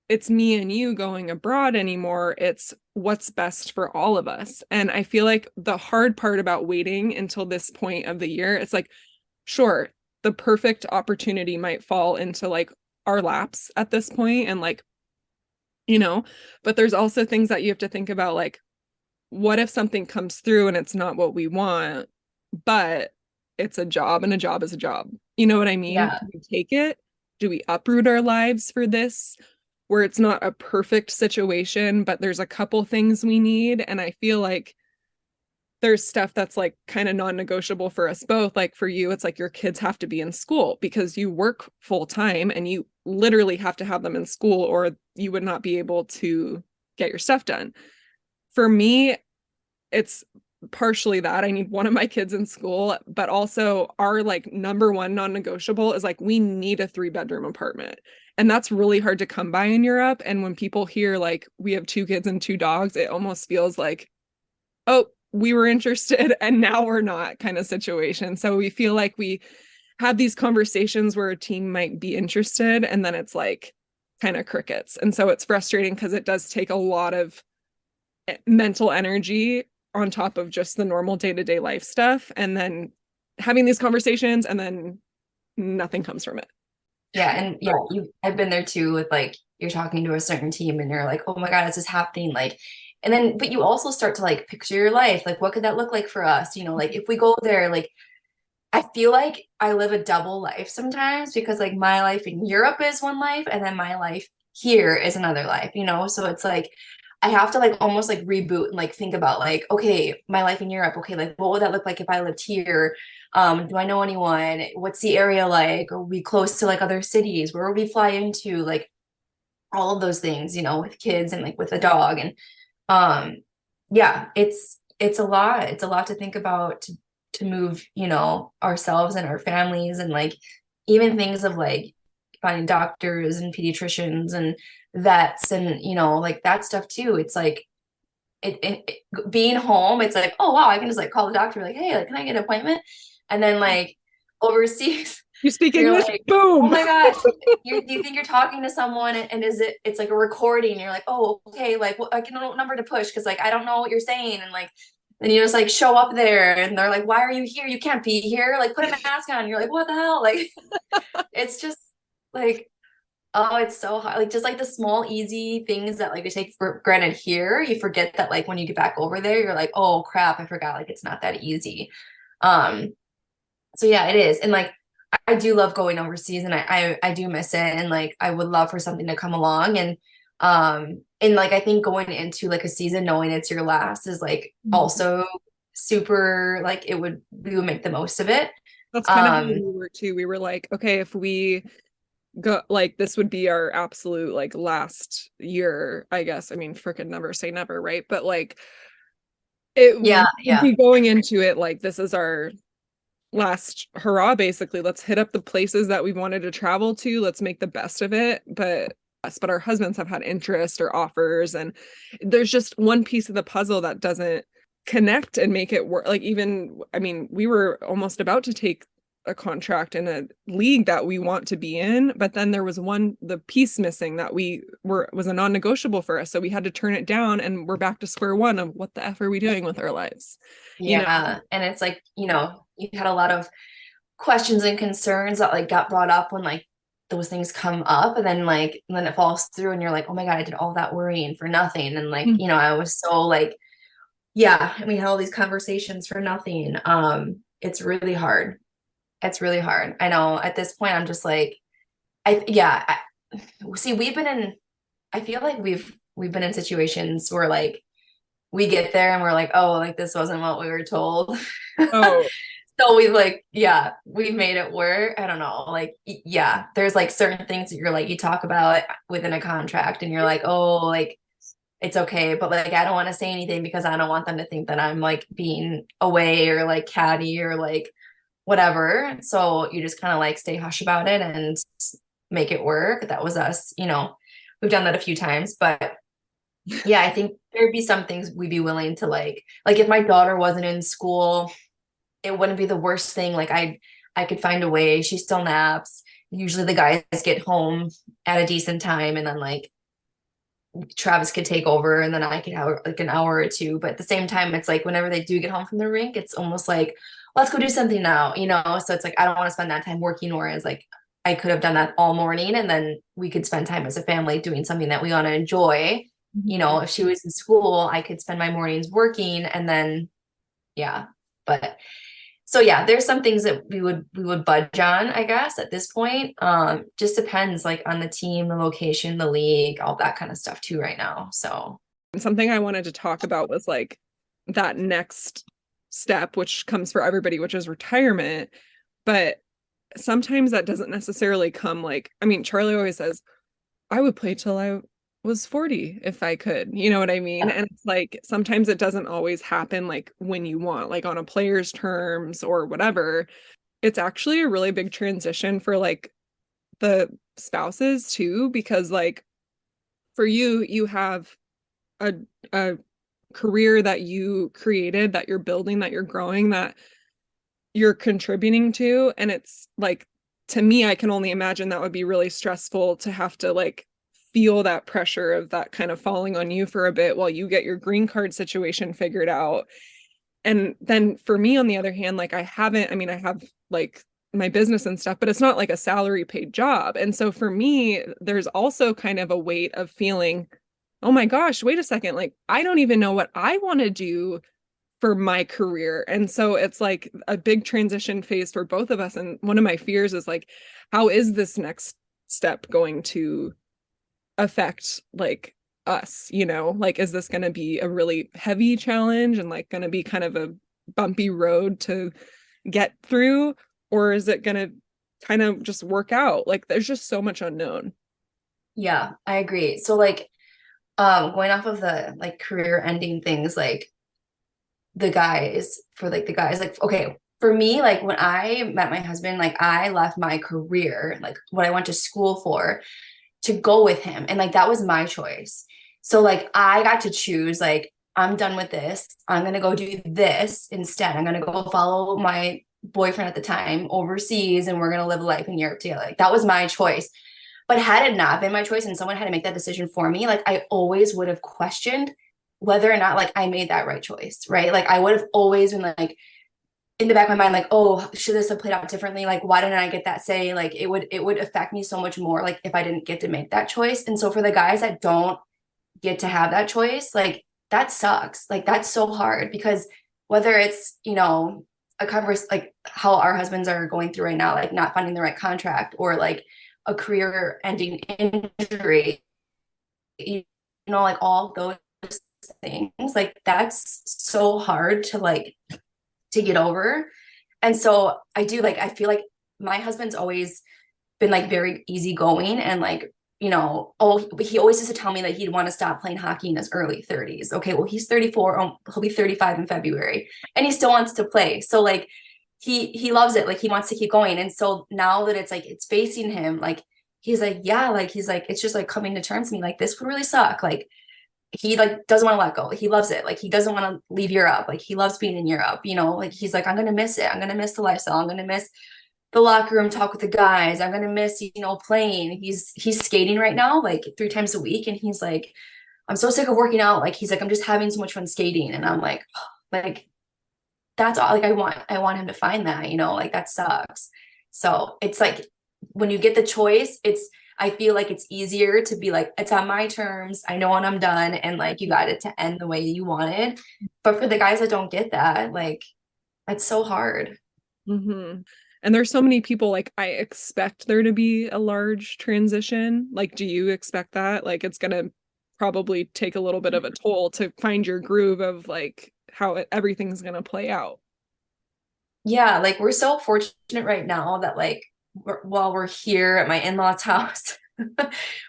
it's me and you going abroad anymore. It's what's best for all of us. And I feel like the hard part about waiting until this point of the year, it's like, sure, the perfect opportunity might fall into like our laps at this point and like, but there's also things that you have to think about like, what if something comes through and it's not what we want, but it's a job and a job is a job. You know what I mean? Yeah. Do we take it? Do we uproot our lives for this? Where it's not a perfect situation, but there's a couple things we need. And I feel like there's stuff that's like kind of non-negotiable for us both. Like for you, it's like your kids have to be in school because you work full time and you literally have to have them in school or you would not be able to get your stuff done. For me, it's partially that I need one of my kids in school, but also our like number one non-negotiable is like we need a 3-bedroom apartment. And that's really hard to come by in Europe. And when people hear like we have 2 kids and 2 dogs, it almost feels like, oh, we were interested and now we're not kind of situation. So we feel like we have these conversations where a team might be interested and then it's like kind of crickets. And so it's frustrating because it does take a lot of mental energy on top of just the normal day-to-day life stuff and then having these conversations and then nothing comes from it. Yeah. And yeah, I've been there too with like you're talking to a certain team and you're like, oh my God, this is happening. Like, and then, but you also start to like picture your life. Like, what could that look like for us? Like if we go there, like, I feel like I live a double life sometimes because like my life in Europe is one life and then my life here is another life. So it's like I have to like almost like reboot and like think about like, okay, my life in Europe, okay, like what would that look like if I lived here? Do I know anyone? What's the area like? Are we close to like other cities? Where would we fly into? Like all of those things, with kids and like with a dog. And yeah, it's a lot. It's a lot to think about to move, ourselves and our families and like even things of like finding doctors and pediatricians and vets and like that stuff too. It's like being home, it's like, oh wow, I can just like call the doctor, like, hey, like, can I get an appointment? And then like overseas, You speak you're English? like, oh Boom. my gosh, you think you're talking to someone and it's like a recording. And you're like, oh, okay, like I can know what number to push because like I don't know what you're saying. And like then you just like show up there and they're like, why are you here? You can't be here. Like put a mask on. You're like, what the hell? Like it's just like, oh, it's so hard. Like just like the small, easy things that like we take for granted here, you forget that like when you get back over there, you're like, oh crap, I forgot. Like it's not that easy. Um, so yeah, it is. And like I do love going overseas and I do miss it. And like I would love for something to come along. And like I think going into like a season knowing it's your last is like also super like we would make the most of it. That's kind of how Um we were too. We were like, okay, if we go like this would be our absolute like last year, I guess. I mean, freaking never say never, right? But like it Yeah, would yeah. be going into it like this is our last hurrah, basically. Let's hit up the places that we wanted to travel to. Let's make the best of it. But our husbands have had interest or offers, and there's just one piece of the puzzle that doesn't connect and make it work. Like even, I mean, we were almost about to take a contract in a league that we want to be in, but then there was the piece missing that was a non-negotiable for us. So we had to turn it down, and we're back to square one of what the F are we doing with our lives? You know? Yeah. And it's like, you had a lot of questions and concerns that like got brought up when like those things come up, and then it falls through and you're like, oh my God, I did all that worrying for nothing. And like, I was so like, yeah, and we had all these conversations for nothing. It's really hard. It's really hard. I know at this point I'm just like, see, I feel like we've been in situations where like we get there and we're like, oh, like this wasn't what we were told. Oh, So we like, yeah, we made it work. I don't know. Like, yeah, there's like certain things that you're like, you talk about within a contract and you're like, oh, like it's okay. But like, I don't want to say anything because I don't want them to think that I'm like being away or like catty or like whatever. So you just kind of like stay hush about it and make it work. That was us, we've done that a few times, but yeah, I think there'd be some things we'd be willing to like if my daughter wasn't in school, it wouldn't be the worst thing. Like I could find a way. She still naps. Usually the guys get home at a decent time and then like Travis could take over and then I could have like an hour or two. But at the same time, it's like whenever they do get home from the rink, it's almost like, let's go do something now, So it's like I don't want to spend that time working, whereas like I could have done that all morning and then we could spend time as a family doing something that we want to enjoy. If she was in school, I could spend my mornings working and then yeah. But so yeah, there's some things that we would budge on, I guess, at this point. Just depends like on the team, the location, the league, all that kind of stuff too right now. So something I wanted to talk about was like that next step, which comes for everybody, which is retirement. But sometimes that doesn't necessarily come like, I mean, Charlie always says, I would play till I was 40 if I could. You know what I mean? yeah, And it's like sometimes it doesn't always happen like when you want, like on a player's terms or whatever. It's actually a really big transition for like the spouses too, because like for you, you have a a career that you created, that you're building, that you're growing, that you're contributing to. And it's like, to me, I can only imagine that would be really stressful to have to like feel that pressure of that kind of falling on you for a bit while you get your green card situation figured out. And then for me, on the other hand, like I mean, I have like my business and stuff, but it's not like a salary paid job. And so for me, there's also kind of a weight of feeling, oh my gosh, wait a second, like I don't even know what I want to do for my career. And so it's like a big transition phase for both of us. And one of my fears is like, how is this next step going to affect like us, like is this going to be a really heavy challenge and like going to be kind of a bumpy road to get through, or is it going to kind of just work out? Like there's just so much unknown. yeah, I agree. So like going off of the like career ending things, like the guys, like okay, for me, like when I met my husband, like I left my career, like what I went to school for to go with him. And like that was my choice. So like I got to choose, like, I'm done with this. I'm gonna go do this instead. I'm gonna go follow my boyfriend at the time overseas and we're gonna live a life in Europe together. Like that was my choice. But had it not been my choice and someone had to make that decision for me, like I always would have questioned whether or not like I made that right choice, right? Like I would have always been like in the back of my mind, like, oh, should this have played out differently? Like, why didn't I get that say? Like it would affect me so much more, like if I didn't get to make that choice. And so for the guys that don't get to have that choice, like that sucks. Like that's so hard because whether it's, a converse like how our husbands are going through right now, like not finding the right contract or like a career ending injury, like all those things, like that's so hard to like to get over. And so I do like I feel like my husband's always been like very easygoing and like, oh, he always used to tell me that he'd want to stop playing hockey in his early 30s. Okay, well, he's 34. He'll be 35 in February, and he still wants to play. So like, he loves it. Like he wants to keep going. And so now that it's like it's facing him, like he's like, yeah, like he's like, it's just like coming to terms with me. Like this would really suck. Like he like doesn't want to let go. He loves it. Like he doesn't want to leave Europe. Like he loves being in Europe. Like he's like, I'm gonna miss it. I'm gonna miss the lifestyle. I'm gonna miss the locker room talk with the guys. I'm gonna miss, playing. He's skating right now, like 3 times a week, and he's like, I'm so sick of working out. Like he's like, I'm just having so much fun skating, and I'm like, oh, like that's all. Like I want him to find that, like that sucks. So it's like when you get the choice, I feel like it's easier to be like, it's on my terms. I know when I'm done, and like you got it to end the way you wanted. But for the guys that don't get that, like it's so hard. Mm-hmm. And there's so many people, like, I expect there to be a large transition. Like, do you expect that? Like, it's gonna probably take a little bit of a toll to find your groove of like how everything's gonna play out. Yeah, like we're so fortunate right now that like while we're here at my in-laws house,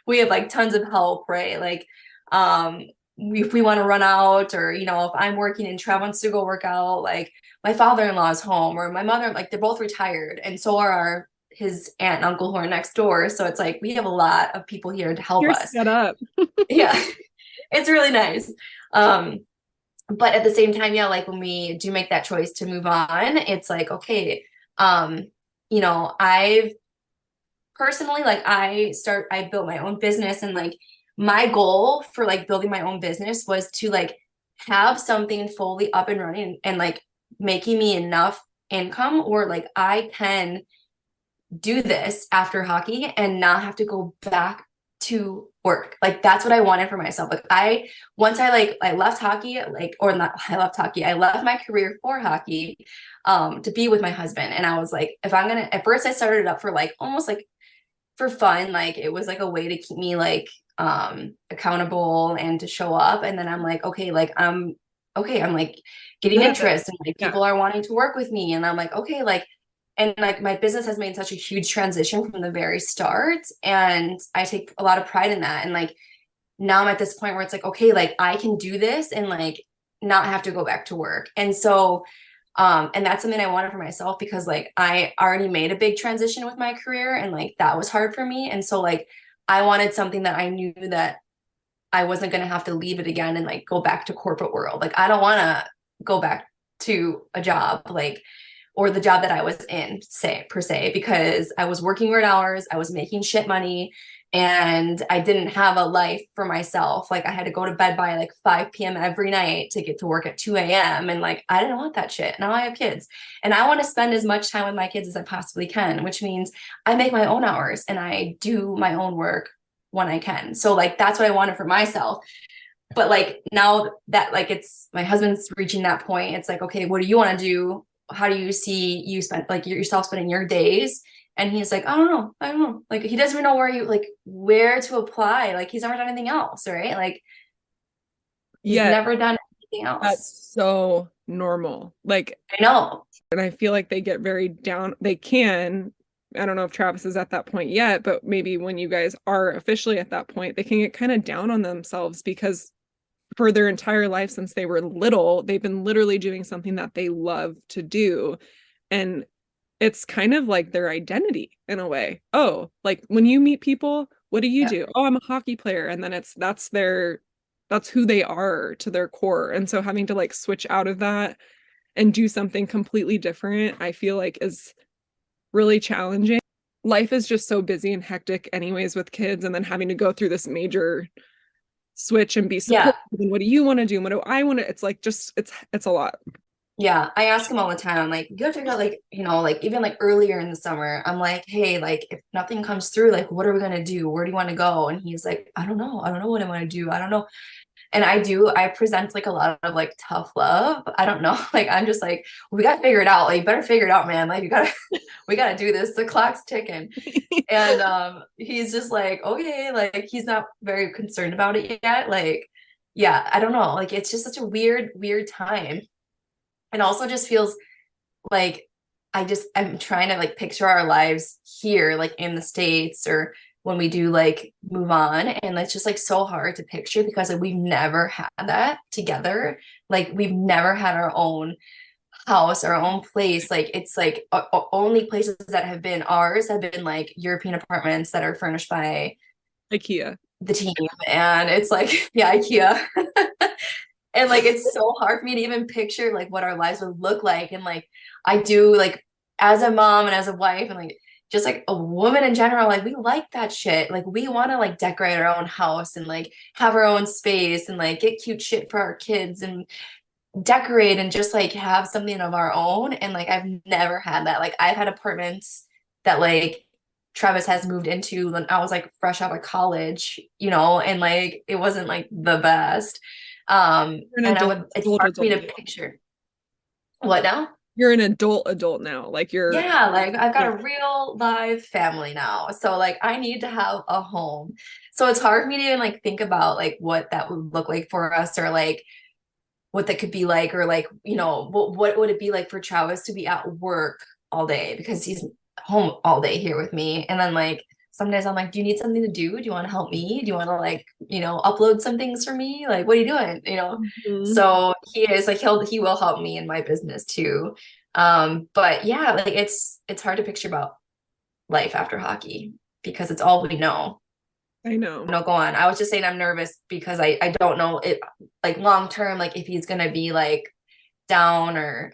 we have like tons of help, right? Like if we want to run out, or if I'm working and Trav wants to go work out, like my father-in-law is home, or my mother, like they're both retired, and so are his aunt and uncle who are next door. So it's like we have a lot of people here to help You're us. set up. Yeah, it's really nice. Um, but at the same time, yeah, like when we do make that choice to move on, it's like, okay, um, I've personally, like I built my own business, and like my goal for like building my own business was to like have something fully up and running and like making me enough income, or like I can do this after hockey and not have to go back to work. Like that's what I wanted for myself. Like I left hockey, like, or not, I left hockey. I left my career for hockey, to be with my husband. And I was like, if I'm gonna, at first I started up for like almost like for fun. Like it was like a way to keep me like accountable and to show up. And then I'm like, okay, like I'm like getting Good at this. interest, and like Yeah. people are wanting to work with me. And I'm like, okay, like, and like my business has made such a huge transition from the very start. And I take a lot of pride in that. And like now I'm at this point where it's like, okay, like I can do this and like not have to go back to work. And so and that's something I wanted for myself, because like I already made a big transition with my career, and like that was hard for me. And so like I wanted something that I knew that I wasn't going to have to leave it again and like go back to corporate world. Like I don't want to go back to a job like, or the job that I was in, say per se, because I was working weird hours, I was making shit money, and I didn't have a life for myself. Like I had to go to bed by like 5 p.m. every night to get to work at 2 a.m. And like I didn't want that shit. Now I have kids, and I want to spend as much time with my kids as I possibly can, which means I make my own hours and I do my own work when I can. So like that's what I wanted for myself. But like now that like it's my husband's reaching that point, it's like, okay, what do you want to do? How do you see you spend like yourself spending your days? And he's like, I don't know. Like he doesn't even know where to apply. Like he's never done anything else, right? Like he's Yeah, never done anything that's else. so normal. Like, I know. and I feel like they get very down. They can. I don't know if Travis is at that point yet, but maybe when you guys are officially at that point, they can get kind of down on themselves because for their entire life since they were little, they've been literally doing something that they love to do. And it's kind of like their identity in a way. Oh, like when you meet people, what do you Yeah. do? Oh, I'm a hockey player. And then that's who they are to their core. And so having to like switch out of that and do something completely different, I feel like is really challenging. Life is just so busy and hectic anyways with kids, and then having to go through this major switch and be Yeah. supportive. And what do you want to do? And what do I want to? It's like just it's a lot. Yeah, I ask him all the time. I'm like, you gotta figure out, like, like even like earlier in the summer, I'm like, hey, like if nothing comes through, like, what are we gonna do? Where do you want to go? And he's like, I don't know. I don't know what I want to do. I don't know. And I present like a lot of like tough love. I don't know. Like I'm just like, we gotta figure it out. Like you better figure it out, man. Like we gotta do this. The clock's ticking. And he's just like, okay, like he's not very concerned about it yet. Like, yeah, I don't know. Like it's just such a weird, weird time. And also just feels like I'm trying to like picture our lives here, like in the States or when we do like move on. And it's just like so hard to picture because like we've never had that together. Like we've never had our own house, our own place. Like it's like only places that have been ours have been like European apartments that are furnished by IKEA. the team. And it's like, yeah, IKEA. And like it's so hard for me to even picture like what our lives would look like. And like I do like as a mom and as a wife and like just like a woman in general, like we like that shit. Like we want to like decorate our own house and like have our own space and like get cute shit for our kids and decorate and just like have something of our own. And like I've never had that. Like I've had apartments that like Travis has moved into when I was like fresh out of college, you know, and like it wasn't like the best. You're an And adult, it's adult, hard for me to adult. picture. What now? You're an adult now. Like you're, Yeah, like I've got yeah, a real live family now. So like I need to have a home. So it's hard for me to even like think about like what that would look like for us or like what that could be like or like, you know, what would it be like for Travis to be at work all day because he's home all day here with me. And then like some days I'm like, do you need something to do? Do you want to help me? Do you want to like, you know, upload some things for me? Like, what are you doing? You know? mhm. So he is like he will help me in my business too. But yeah, like it's hard to picture about life after hockey because it's all we know. I know. No, go on. I was just saying I'm nervous because I don't know it like long term, like if he's gonna be like down or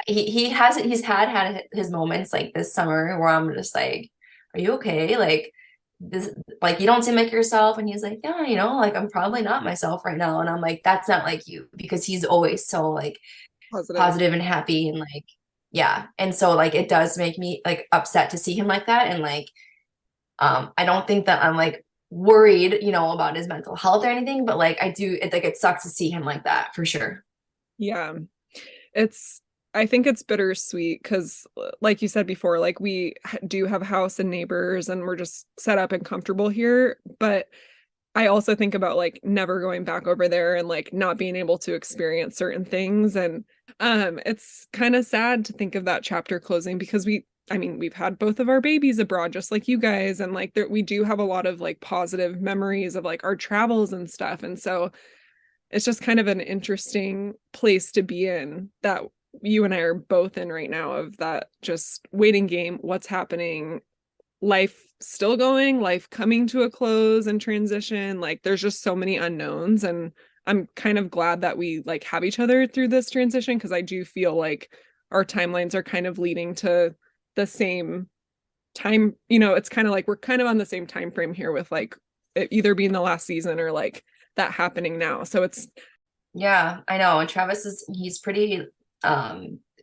he's had his moments like this summer where I'm just like, are you okay? Like this like you don't seem like yourself. And he's like, yeah, you know, like I'm probably not myself right now. And I'm like, that's not like you because he's always so like Positive. positive and happy and like yeah. And so like it does make me like upset to see him like that. And like I don't think that I'm like worried, you know, about his mental health or anything, but like I do it like it sucks to see him like that for sure. Yeah. It's, I think it's bittersweet because, like you said before, like we do have a house and neighbors and we're just set up and comfortable here. But I also think about like never going back over there and like not being able to experience certain things. And it's kind of sad to think of that chapter closing because I mean, we've had both of our babies abroad, just like you guys, and like there, we do have a lot of like positive memories of like our travels and stuff. And so it's just kind of an interesting place to be in that you and I are both in right now of that just waiting game, what's happening, life still going, life coming to a close and transition. Like there's just so many unknowns and I'm kind of glad that we like have each other through this transition because I do feel like our timelines are kind of leading to the same time, you know, it's kind of like we're kind of on the same time frame here with like it either being the last season or like that happening now. So it's Yeah, I know. And Travis he's pretty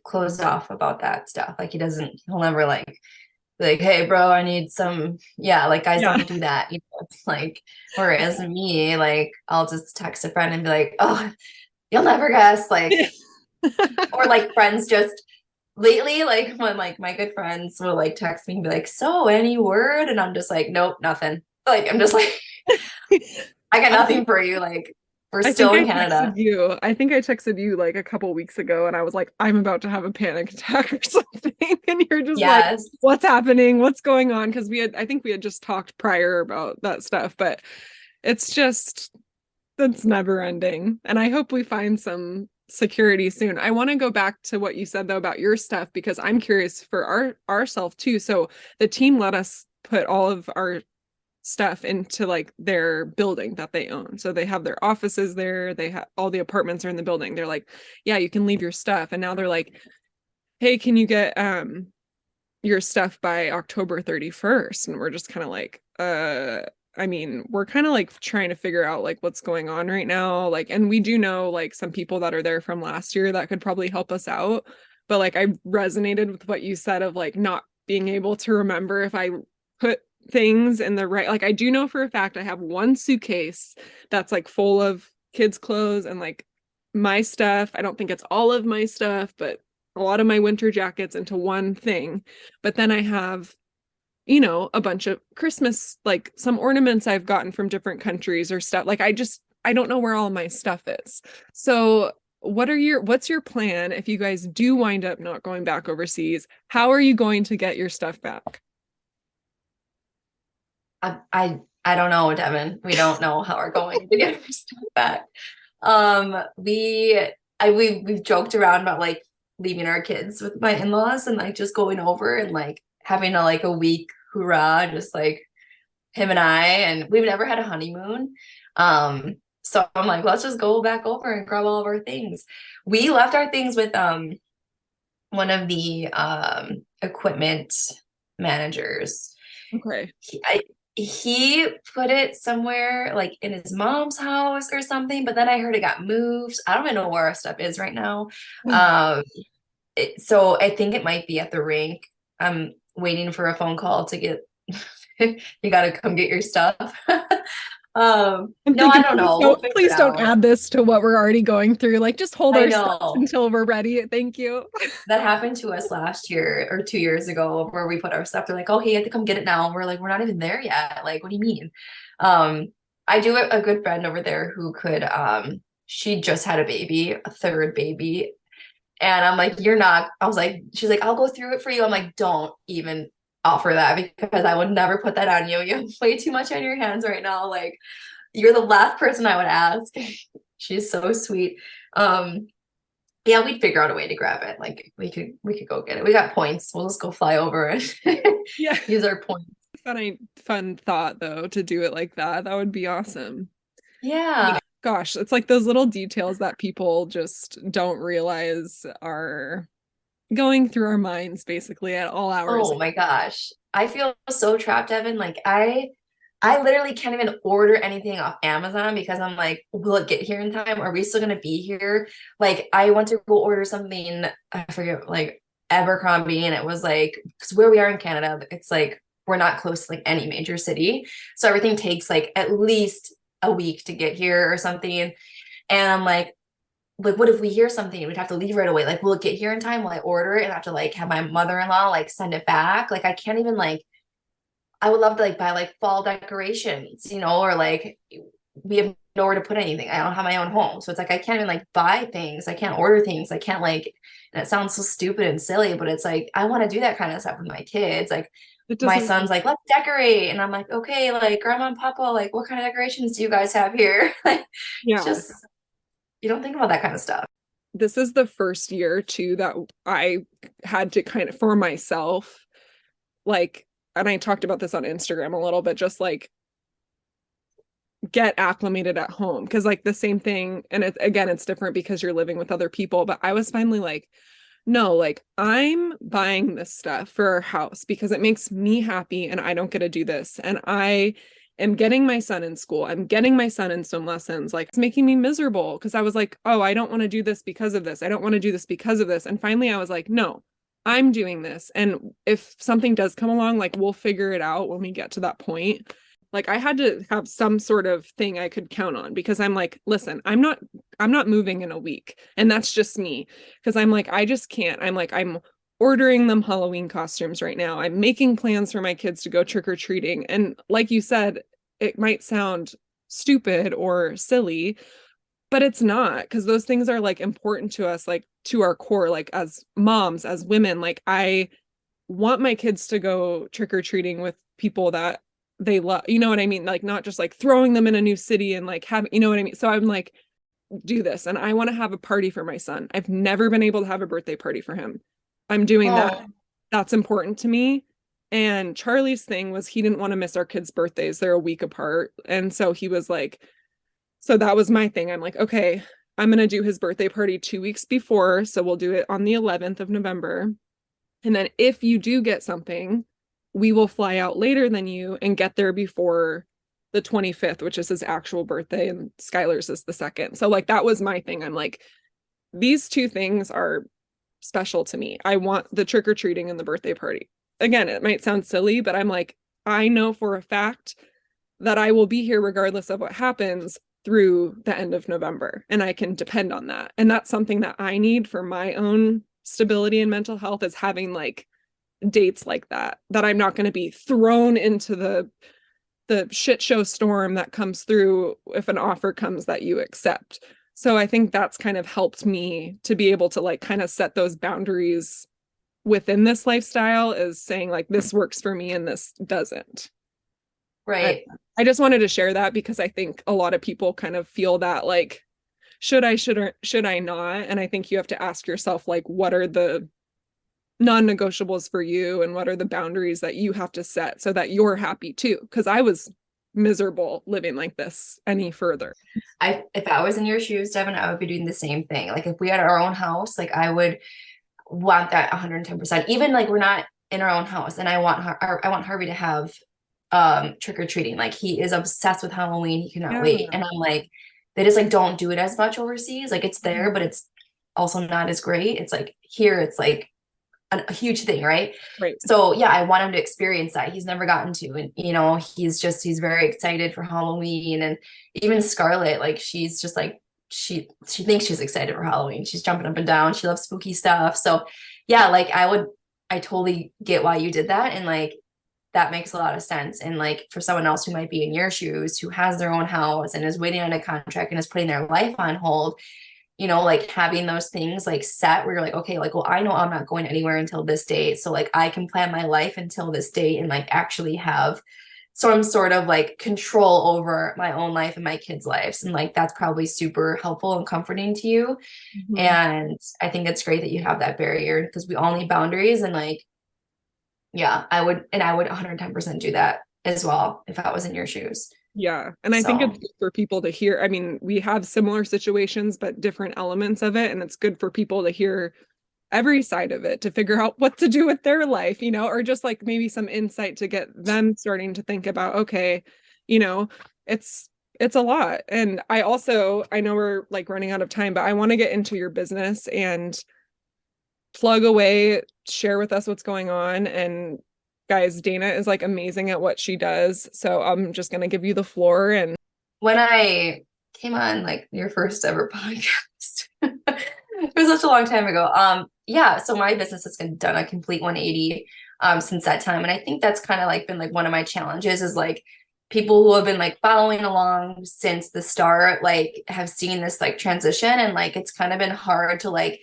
closed off about that stuff. Like he'll never like, hey bro, I need some yeah, like guys yeah. don't do that, you know. It's like whereas me, like I'll just text a friend and be like, oh, you'll never guess, like or like friends just lately, like when like my good friends will like text me and be like, so any word? And I'm just like, nope, nothing. Like I'm just like, I got I nothing think for you. Like we're I think still I in texted Canada. you. I think I texted you like a couple weeks ago and I was like, I'm about to have a panic attack or something. And you're just like, Yes. what's happening? What's going on? Because I think we had just talked prior about that stuff, but it's just, that's never ending. And I hope we find some security soon. I want to go back to what you said though about your stuff because I'm curious for ourself too. So the team let us put all of our stuff into like their building that they own. So they have their offices there, they have all the apartments are in the building. They're like, yeah, you can leave your stuff. And now they're like, hey, can you get your stuff by October 31st? And we're just kind of like, I mean, we're kind of like trying to figure out like what's going on right now. Like, and we do know like some people that are there from last year that could probably help us out. But like I resonated with what you said of like not being able to remember if I put things in the right, like I do know for a fact I have one suitcase that's like full of kids' clothes and like my stuff. I don't think it's all of my stuff, but a lot of my winter jackets into one thing. But then I have, you know, a bunch of Christmas, like some ornaments I've gotten from different countries or stuff. Like I don't know where all my stuff is. So what's your plan if you guys do wind up not going back overseas? How are you going to get your stuff back? I don't know, Devin. We don't know how we're going to get our stuff back. We've joked around about like leaving our kids with my in-laws and like just going over and like having a week hoorah, just like him and I, and we've never had a honeymoon. So I'm like, let's just go back over and grab all of our things. We left our things with one of the equipment managers. Okay. He put it somewhere like in his mom's house or something, but then I heard it got moved. I don't even know where our stuff is right now. Um, so I think it might be at the rink. I'm waiting for a phone call to get you got to come get your stuff. I'm No, I thinking, don't know. We'll figure it please don't out. add this to what we're already going through. Like, just hold I our stuff know. until we're ready. Thank you. That happened to us last year or 2 years ago where we put our stuff. They're like, oh, hey, you have to come get it now. And we're like, we're not even there yet. Like, what do you mean? Um, I do have a good friend over there who could, she just had a baby, a third baby. And I'm like, you're not, I was like, she's like, I'll go through it for you. I'm like, don't even offer that because I would never put that on you. You have way too much on your hands right now. Like, you're the last person I would ask. She's so sweet. Um, yeah, we'd figure out a way to grab it. Like we could go get it. We got points. We'll just go fly over and Yeah. use our points. Fun thought though to do it like that. That would be awesome. Yeah. Gosh, it's like those little details that people just don't realize are going through our minds basically at all hours. Oh my gosh. I feel so trapped, Evan. Like I literally can't even order anything off Amazon because I'm like, will it get here in time? Are we still gonna be here? Like I went to go order something, I forget, like Abercrombie, and it was like, because where we are in Canada, it's like we're not close to like any major city. So everything takes like at least a week to get here or something. And I'm like, what if we hear something? We'd have to leave right away. Like, will it get here in time? Will I order it and have to like have my mother-in-law like send it back? Like I can't even like I would love to like buy like fall decorations, or like we have nowhere to put anything. I don't have my own home. So it's like I can't even like buy things. I can't order things. I can't like, and it sounds so stupid and silly, but it's like I want to do that kind of stuff with my kids. Like It my doesn't, son's like, let's decorate. And I'm like, okay, like grandma and papa, like what kind of decorations do you guys have here? Like it's yeah. just you don't think about that kind of stuff. This is the first year too that I had to kind of for myself, like, and I talked about this on Instagram a little bit, just like get acclimated at home. Cause like the same thing, and again, it's different because you're living with other people, but I was finally like, no, like I'm buying this stuff for our house because it makes me happy and I don't get to do this. And I am getting my son in school. I'm getting my son in swim lessons. Like it's making me miserable because I was like, oh, I don't want to do this because of this. I don't want to do this because of this. And finally I was like, no, I'm doing this. And if something does come along, like we'll figure it out when we get to that point. Like I had to have some sort of thing I could count on because I'm like, listen, I'm not moving in a week. And that's just me. Because I'm like, I just can't. I'm like, I'm ordering them Halloween costumes right now. I'm making plans for my kids to go trick-or-treating. And like you said, it might sound stupid or silly, but it's not because those things are like important to us, like to our core, like as moms, as women. Like I want my kids to go trick-or-treating with people that they love, you know what I mean? Like not just like throwing them in a new city and like having, you know what I mean? So I'm like, do this. And I want to have a party for my son. I've never been able to have a birthday party for him. I'm doing that. Oh, That's important to me. And Charlie's thing was he didn't want to miss our kids' birthdays. They're a week apart. And so he was like, so that was my thing. I'm like, okay, I'm going to do his birthday party 2 weeks before. So we'll do it on the 11th of November. And then if you do get something, we will fly out later than you and get there before the 25th, which is his actual birthday, and Skylar's is the second. So like that was my thing. I'm like, these two things are special to me. I want the trick-or-treating and the birthday party. Again, it might sound silly, but I'm like, I know for a fact that I will be here regardless of what happens through the end of November. And I can depend on that. And that's something that I need for my own stability and mental health, is having like dates like that I'm not going to be thrown into the shit show storm that comes through if an offer comes that you accept. So I think that's kind of helped me to be able to like kind of set those boundaries within this lifestyle, is saying like this works for me and this doesn't. And Right. I just wanted to share that because I think a lot of people kind of feel that like, should I not? And I think you have to ask yourself, like, what are the non-negotiables for you and what are the boundaries that you have to set so that you're happy too? Because I was miserable living like this any further. If I was in your shoes, Devin, I would be doing the same thing. Like if we had our own house, like I would want that 110%. Even like we're not in our own house and I want Harvey to have trick or treating. Like he is obsessed with Halloween. He cannot Yeah. wait. And I'm like, they just like don't do it as much overseas. Like it's there, but it's also not as great. It's like here, it's like a huge thing, right? Right. So yeah, I want him to experience that. He's never gotten to, and he's very excited for Halloween. And even Scarlett, like she's just like she thinks she's excited for Halloween. She's jumping up and down. She loves spooky stuff. So yeah, like I totally get why you did that. And like that makes a lot of sense. And like for someone else who might be in your shoes, who has their own house and is waiting on a contract and is putting their life on hold, like having those things like set where you're like, okay, like, well, I know I'm not going anywhere until this date. So like I can plan my life until this date and like actually have some sort of like control over my own life and my kids' lives. And like that's probably super helpful and comforting to you. Mm-hmm. And I think it's great that you have that barrier because we all need boundaries. And like, yeah, I would 110% do that as well if I was in your shoes. Yeah. And I think So it's good for people to hear. I mean, we have similar situations, but different elements of it. And it's good for people to hear every side of it to figure out what to do with their life, or just like maybe some insight to get them starting to think about, okay, you know, it's it's a lot. And I know we're like running out of time, but I want to get into your business and plug away, share with us what's going on. And guys, Dana is like amazing at what she does. So I'm just going to give you the floor and when I came on like your first ever podcast, it was such a long time ago. Yeah, so my business has been done a complete 180 since that time. And I think that's kind of like been like one of my challenges is like people who have been like following along since the start, like have seen this like transition and like it's kind of been hard to like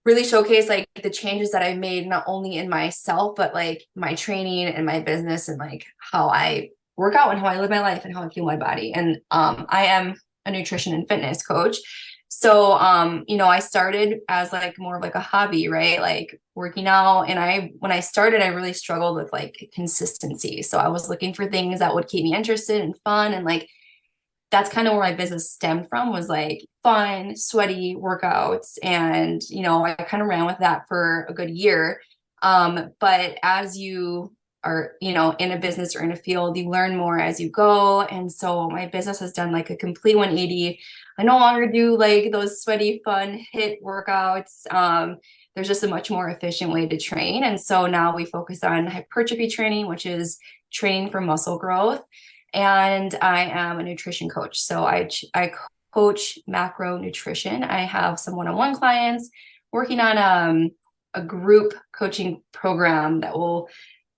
really showcase like the changes that I've made, not only in myself, but like my training and my business and like how I work out and how I live my life and how I feel my body. And I am a nutrition and fitness coach. So I started as like more of like a hobby, right? Like working out. And when I started, I really struggled with like consistency. So I was looking for things that would keep me interested and fun and like that's kind of where my business stemmed from was like fun, sweaty workouts. And, I kind of ran with that for a good year. But as you are, in a business or in a field, you learn more as you go. And so my business has done like a complete 180. I no longer do like those sweaty, fun HIIT workouts. There's just a much more efficient way to train. And so now we focus on hypertrophy training, which is training for muscle growth. And I am a nutrition coach. So I coach macro nutrition. I have some one-on-one clients working on a group coaching program that will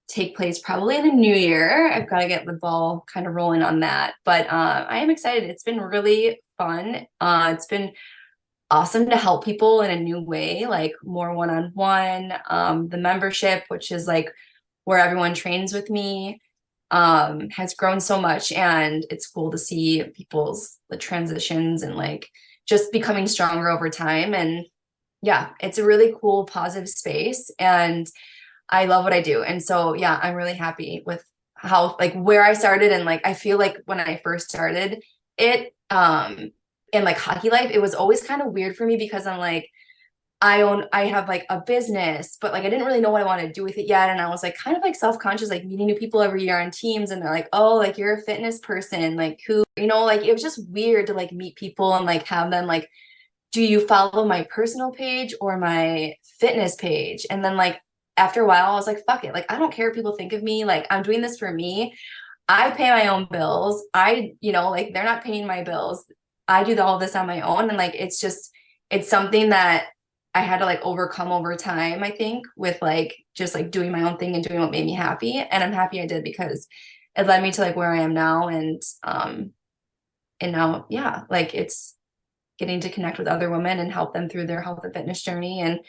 take place probably in the new year. I've got to get the ball kind of rolling on that. But I am excited. It's been really fun. It's been awesome to help people in a new way, like more one-on-one. The membership, which is like where everyone trains with me, has grown so much, and it's cool to see the transitions and like just becoming stronger over time. And yeah, it's a really cool positive space and I love what I do. And so yeah, I'm really happy with how like where I started. And like I feel like when I first started it in like hockey life, it was always kind of weird for me because I'm like I have like a business, but like I didn't really know what I wanted to do with it yet. And I was like kind of like self-conscious, like meeting new people every year on teams. And they're like, oh, like you're a fitness person, like who, like it was just weird to like meet people and like have them like, do you follow my personal page or my fitness page? And then like after a while, I was like, fuck it. Like, I don't care what people think of me. Like, I'm doing this for me. I pay my own bills. Like they're not paying my bills. I do all this on my own. And like, it's something that I had to like overcome over time, I think, with like just like doing my own thing and doing what made me happy. And I'm happy I did because it led me to like where I am now. And now, yeah, like it's getting to connect with other women and help them through their health and fitness journey and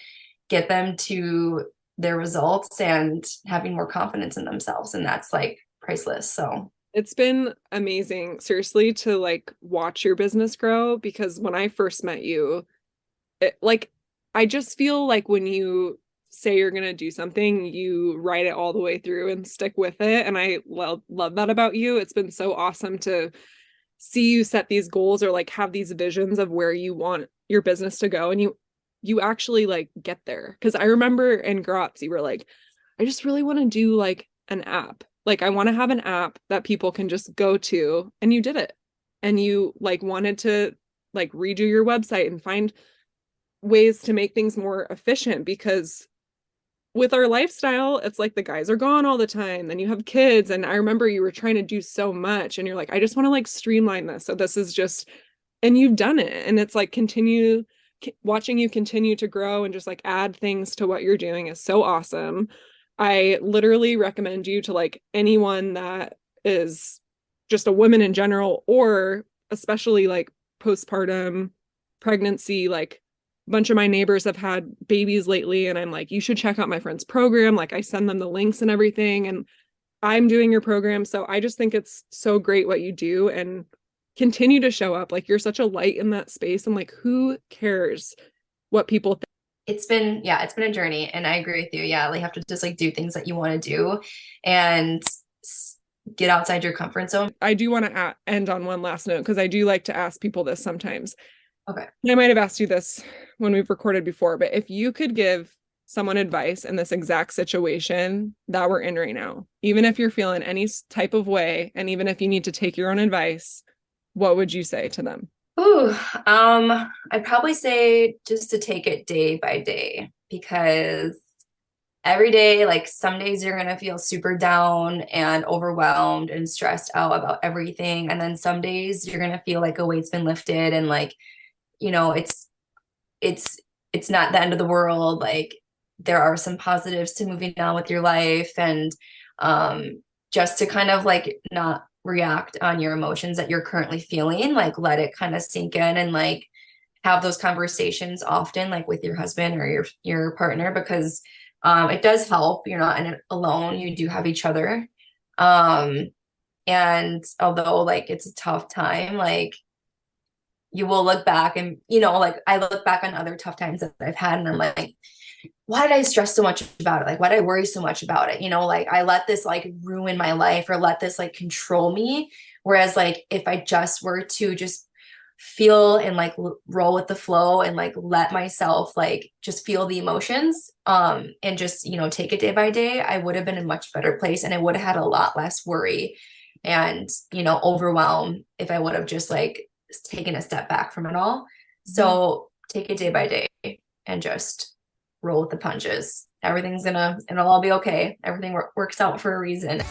get them to their results and having more confidence in themselves. And that's like priceless. So it's been amazing, seriously, to like watch your business grow, because when I first met you, like I just feel like when you say you're going to do something, you write it all the way through and stick with it. And I love that about you. It's been so awesome to see you set these goals or like have these visions of where you want your business to go, and you actually like get there. Because I remember in Graz you were like, I just really want to do like an app, like I want to have an app that people can just go to, and you did it. And you like wanted to like redo your website and find ways to make things more efficient, because with our lifestyle, it's like the guys are gone all the time. Then you have kids. And I remember you were trying to do so much and you're like, I just want to like streamline this. So this is just, and you've done it. And it's like watching you continue to grow and just like add things to what you're doing is so awesome. I literally recommend you to like anyone that is just a woman in general, or especially like postpartum pregnancy, like bunch of my neighbors have had babies lately, and I'm like, you should check out my friend's program. Like I send them the links and everything, and I'm doing your program. So I just think it's so great what you do, and continue to show up. Like you're such a light in that space, and like who cares what people think? it's been a journey, and I agree with you. Yeah, like you have to just like do things that you want to do and get outside your comfort zone. I do want to end on one last note, because I do like to ask people this sometimes. Okay. I might have asked you this when we've recorded before, but if you could give someone advice in this exact situation that we're in right now, even if you're feeling any type of way, and even if you need to take your own advice, what would you say to them? Ooh, I'd probably say just to take it day by day, because every day, like some days you're gonna feel super down and overwhelmed and stressed out about everything. And then some days you're gonna feel like a weight's been lifted and like, it's it's not the end of the world. Like there are some positives to moving on with your life, and just to kind of like not react on your emotions that you're currently feeling, like let it kind of sink in, and like have those conversations often, like with your husband or your partner, because it does help. You're not in it alone, you do have each other. And although like it's a tough time, like you will look back and like I look back on other tough times that I've had, and I'm like, why did I stress so much about it? Like, why did I worry so much about it? Like I let this like ruin my life, or let this like control me. Whereas like if I just were to just feel and like roll with the flow, and like let myself like just feel the emotions, and just take it day by day, I would have been in a much better place, and I would have had a lot less worry and overwhelm if I would have just like taken a step back from it all. So take it day by day and just roll with the punches. It'll all be okay. Everything works out for a reason.